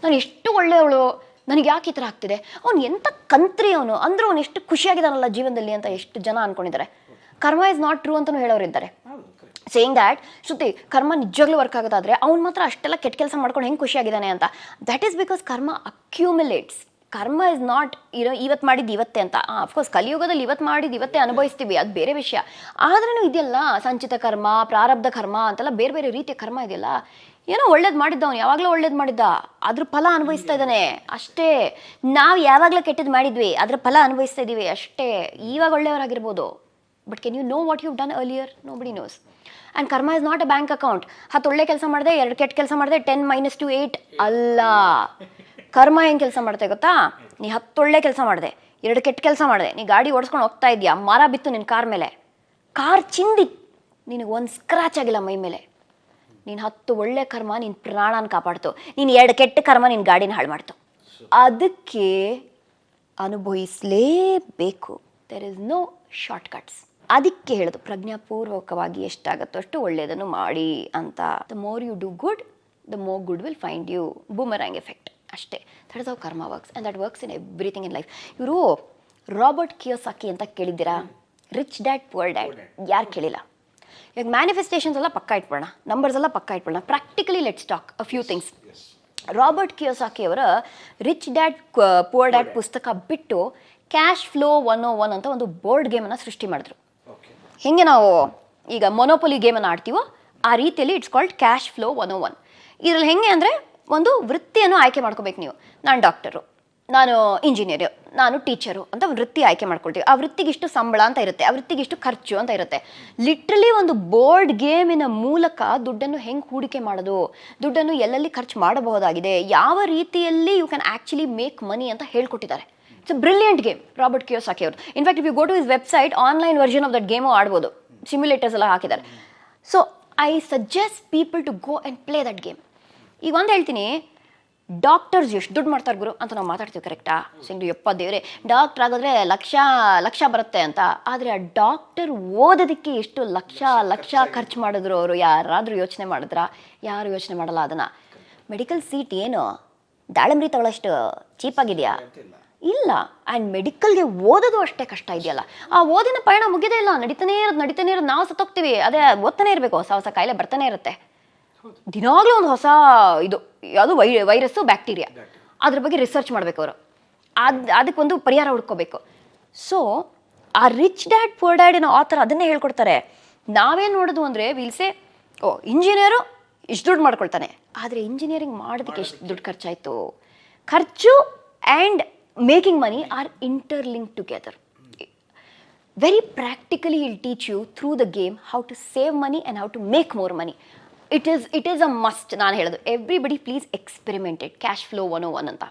ನಾನು ಎಷ್ಟು ಒಳ್ಳೆಯವಳು, ನನಗೆ ಯಾಕೆ ಈ ಥರ ಆಗ್ತಿದೆ, ಅವ್ನು ಎಂಥ ಕಂತ್ರಿ ಅವನು, ಅಂದರೂ ಅವ್ನು ಎಷ್ಟು ಖುಷಿಯಾಗಿದ್ದಾನಲ್ಲ ಜೀವನದಲ್ಲಿ ಅಂತ ಎಷ್ಟು ಜನ ಅಂದ್ಕೊಂಡಿದ್ದಾರೆ. ಕರ್ಮ ಇಸ್ ನಾಟ್ ಟ್ರೂ ಅಂತಲೂ ಹೇಳೋರಿದ್ದಾರೆ. ಸೇಯಿಂಗ್ ದ್ಯಾಟ್, ಶ್ರುತಿ, ಕರ್ಮ ನಿಜವಾಗ್ಲೂ ವರ್ಕ್ ಆಗೋದಾದರೆ ಅವ್ನು ಮಾತ್ರ ಅಷ್ಟೆಲ್ಲ ಕೆಟ್ಟ ಕೆಲಸ ಮಾಡ್ಕೊಂಡು ಹೆಂಗೆ ಖುಷಿಯಾಗಿದ್ದಾನೆ ಅಂತ. ದ್ಯಾಟ್ ಈಸ್ ಬಿಕಾಸ್ ಕರ್ಮ ಅಕ್ಯುಮುಲೇಟ್ಸ್. ಕರ್ಮ ಇಸ್ ನಾಟ್ ಇವತ್ತು ಮಾಡಿದ್ದು ಇವತ್ತೇ ಅಂತ. ಅಫ್ಕೋರ್ಸ್ ಕಲಿಯುಗದಲ್ಲಿ ಇವತ್ತು ಮಾಡಿದ್ದು ಇವತ್ತೇ ಅನುಭವಿಸ್ತೀವಿ, ಅದು ಬೇರೆ ವಿಷಯ. ಆದ್ರೂ ಇದೆಯಲ್ಲ ಸಂಚಿತ ಕರ್ಮ, ಪ್ರಾರಬ್ಧ ಕರ್ಮ ಅಂತೆಲ್ಲ ಬೇರೆ ಬೇರೆ ರೀತಿಯ ಕರ್ಮ ಇದೆಯಲ್ಲ. ಏನೋ ಒಳ್ಳೇದು ಮಾಡಿದ್ದ ಅವನು, ಯಾವಾಗಲೂ ಒಳ್ಳೇದು ಮಾಡಿದ್ದ, ಅದ್ರ ಫಲ ಅನುಭವಿಸ್ತಾ ಇದ್ದಾನೆ ಅಷ್ಟೇ. ನಾವು ಯಾವಾಗಲೂ ಕೆಟ್ಟದ್ದು ಮಾಡಿದ್ವಿ, ಅದ್ರ ಫಲ ಅನುಭವಿಸ್ತಾ ಇದ್ದೀವಿ ಅಷ್ಟೇ. ಇವಾಗ ಒಳ್ಳೆಯವರಾಗಿರ್ಬೋದು, but can you know what you've done earlier? Nobody knows. And karma is not a bank account. 10 ಒಳ್ಳೆ ಕೆಲಸ ಮಾಡಿದೆ, 2 ಕೆಟ್ಟ ಕೆಲಸ ಮಾಡಿದೆ, 10 - 2 8 ಅಲ್ಲ. ಕರ್ಮ ಏನು ಕೆಲಸ ಮಾಡ್ತೆ ಗೊತ್ತಾ? ನೀ 10 ಒಳ್ಳೆ ಕೆಲಸ ಮಾಡಿದೆ, 2 ಕೆಟ್ಟ ಕೆಲಸ ಮಾಡಿದೆ, ನೀ ಗಾಡಿ ಓಡಿಸ್ಕೊಂಡು ಹೋಗ್ತಾ ಇದೆಯಾ, ಮರ ಬಿತ್ತು ನಿನ್ನ ಕಾರ್ ಮೇಲೆ, ಕಾರ್ ಚಿಂದಿ, ನಿನಗೆ ಒಂದು ಸ್ಕ್ರಾಚ್ ಆಗಿಲ್ಲ ಮೈ ಮೇಲೆ. ನೀನು 10 ಒಳ್ಳೆ ಕರ್ಮ ನಿನ್ನ ಪ್ರಾಣನ ಕಾಪಾಡ್ತು, ನೀನು 2 ಕೆಟ್ಟ ಕರ್ಮ ನಿನ್ನ ಗಾಡಿನ ಹಾಳು ಮಾಡ್ತು. ಅದಕ್ಕೆ ಅನುಭವಿಸಲೇಬೇಕು. There is no short cuts. ಅದಕ್ಕೆ ಹೇಳೋದು ಪ್ರಜ್ಞಾಪೂರ್ವಕವಾಗಿ ಎಷ್ಟಾಗುತ್ತೋ ಅಷ್ಟು ಒಳ್ಳೆಯದನ್ನು ಮಾಡಿ ಅಂತ. The more you do good, the more good will find you. Boomerang effect ಅಷ್ಟೇ. That is how karma works and that works in everything in life. ಇವರು ರಾಬರ್ಟ್ ಕಿಯೋಸಾಕಿ ಅಂತ ಕೇಳಿದ್ದೀರಾ? ರಿಚ್ ಡ್ಯಾಡ್ ಪುವರ್ ಡ್ಯಾಡ್ ಯಾರು ಕೇಳಿಲ್ಲ? ಇವಾಗ ಮ್ಯಾನಿಫೆಸ್ಟೇಷನ್ಸ್ ಎಲ್ಲ ಪಕ್ಕ ಇಟ್ಬಿಡೋಣ, numbers ಎಲ್ಲ ಪಕ್ಕ ಇಟ್ಬಿಡೋಣ. Practically let's talk a few things. Robert Kiyosaki ಅವರ ರಿಚ್ ಡ್ಯಾಡ್ ಪುವರ್ ಡ್ಯಾಡ್ ಪುಸ್ತಕ ಬಿಟ್ಟು ಕ್ಯಾಶ್ ಫ್ಲೋ 101 ಅಂತ ಒಂದು ಬೋರ್ಡ್ ಗೇಮನ್ನು ಸೃಷ್ಟಿ ಮಾಡಿದ್ರು. ಹೆಂಗೆ ನಾವು ಈಗ ಮೊನೋಪೊಲಿ ಗೇಮನ್ನು ಆಡ್ತೀವೋ ಆ ರೀತಿಯಲ್ಲಿ ಇಟ್ಸ್ ಕಾಲ್ಡ್ ಕ್ಯಾಶ್ ಫ್ಲೋ 101. ಇದರಲ್ಲಿ ಹೆಂಗೆ ಅಂದರೆ ಒಂದು ವೃತ್ತಿಯನ್ನು ಆಯ್ಕೆ ಮಾಡ್ಕೋಬೇಕು ನೀವು. ನಾನು ಡಾಕ್ಟರು, ನಾನು ಇಂಜಿನಿಯರು, ನಾನು ಟೀಚರು ಅಂತ ವೃತ್ತಿ ಆಯ್ಕೆ ಮಾಡ್ಕೊಳ್ತೀವಿ. ಆ ವೃತ್ತಿಗೆ ಇಷ್ಟು ಸಂಬಳ ಅಂತ ಇರುತ್ತೆ, ಆ ವೃತ್ತಿಗೆ ಇಷ್ಟು ಖರ್ಚು ಅಂತ ಇರುತ್ತೆ. ಲಿಟ್ರಲಿ ಒಂದು ಬೋರ್ಡ್ ಗೇಮಿನ ಮೂಲಕ ದುಡ್ಡನ್ನು ಹೆಂಗೆ ಹೂಡಿಕೆ ಮಾಡೋದು, ದುಡ್ಡನ್ನು ಎಲ್ಲೆಲ್ಲಿ ಖರ್ಚು ಮಾಡಬಹುದಾಗಿದೆ, ಯಾವ ರೀತಿಯಲ್ಲಿ you can actually make money ಅಂತ ಹೇಳ್ಕೊಟ್ಟಿದ್ದಾರೆ. It's a brilliant game, Robert Kiyosaki ಅವರು. In fact if you go to his website, online version of that game ಆಡ್ಬೋದು, ಸಿಮ್ಯುಲೇಟರ್ಸ್ ಎಲ್ಲ ಹಾಕಿದ್ದಾರೆ. So I suggest people to go and play that game. ಈಗ ಒಂದು ಹೇಳ್ತೀನಿ, doctors ಎಷ್ಟು ದುಡ್ಡು ಮಾಡ್ತಾರೆ ಗುರು ಅಂತ ನಾವು ಮಾತಾಡ್ತೀವಿ, ಕರೆಕ್ಟಾ? ಸಿಂಗ್ಲು ಯಪ್ಪ ದೇವ್ರೆ, ಡಾಕ್ಟರ್ ಆಗೋದ್ರೆ ಲಕ್ಷ ಬರುತ್ತೆ ಅಂತ. ಆದರೆ ಆ ಡಾಕ್ಟರ್ ಓದೋದಕ್ಕೆ ಎಷ್ಟು ಲಕ್ಷ ಖರ್ಚು ಮಾಡಿದ್ರು ಅವರು? ಯಾರಾದರೂ ಯೋಚನೆ ಮಾಡಿದ್ರಾ? ಯಾರು ಯೋಚನೆ ಮಾಡಲ್ಲ ಅದನ್ನು. ಮೆಡಿಕಲ್ ಸೀಟ್ ಏನು ದಾಳಂಬ್ರಿ ತಗೊಳ್ಳೋಷ್ಟು ಚೀಪಾಗಿದೆಯಾ? ಇಲ್ಲ. ಆ್ಯಂಡ್ ಮೆಡಿಕಲ್ಗೆ ಓದೋದು ಅಷ್ಟೇ ಕಷ್ಟ ಇದೆಯಲ್ಲ. ಆ ಓದಿನ ಪಯಣ ಮುಗಿದೇ ಇಲ್ಲ, ನಡೀತಾನೇ ಇರೋದು. ನಾವು ಸತ್ತೋಗ್ತೀವಿ, ಅದೇ ಓದ್ತಾನೆ ಇರಬೇಕು, ಹೊಸ ಕಾಯಿಲೆ ಬರ್ತಾನೆ ಇರುತ್ತೆ. ದಿನಾಗಲೂ ಒಂದು ಹೊಸ ಇದು ಯಾವುದು ವೈರಸ್ಸು, ಬ್ಯಾಕ್ಟೀರಿಯಾ, ಅದ್ರ ಬಗ್ಗೆ ರಿಸರ್ಚ್ ಮಾಡಬೇಕು ಅವರು. ಅದಕ್ಕೊಂದು ಪರಿಹಾರ ಹುಡ್ಕೋಬೇಕು. ಸೊ ಆ ರಿಚ್ ಡ್ಯಾಡ್ ಪುವರ್ ಡ್ಯಾಡ್ ಏನೋ ಆ ಥರ ಅದನ್ನೇ ಹೇಳ್ಕೊಡ್ತಾರೆ. ನಾವೇನು ನೋಡೋದು ಅಂದರೆ ವಿಲ್ಸೆ, ಇಂಜಿನಿಯರು ಇಷ್ಟು ದುಡ್ಡು ಮಾಡ್ಕೊಳ್ತಾನೆ, ಆದರೆ ಇಂಜಿನಿಯರಿಂಗ್ ಮಾಡೋದಕ್ಕೆ ಎಷ್ಟು ದುಡ್ಡು ಖರ್ಚಾಯಿತು. ಖರ್ಚು and making money are interlinked together. Very practically he'll teach you through the game how to save money and how to make more money. It is a must. ನಾನು ಹೇಳೋದು, everybody please experiment it. Cash flow 101 ಅಂತ.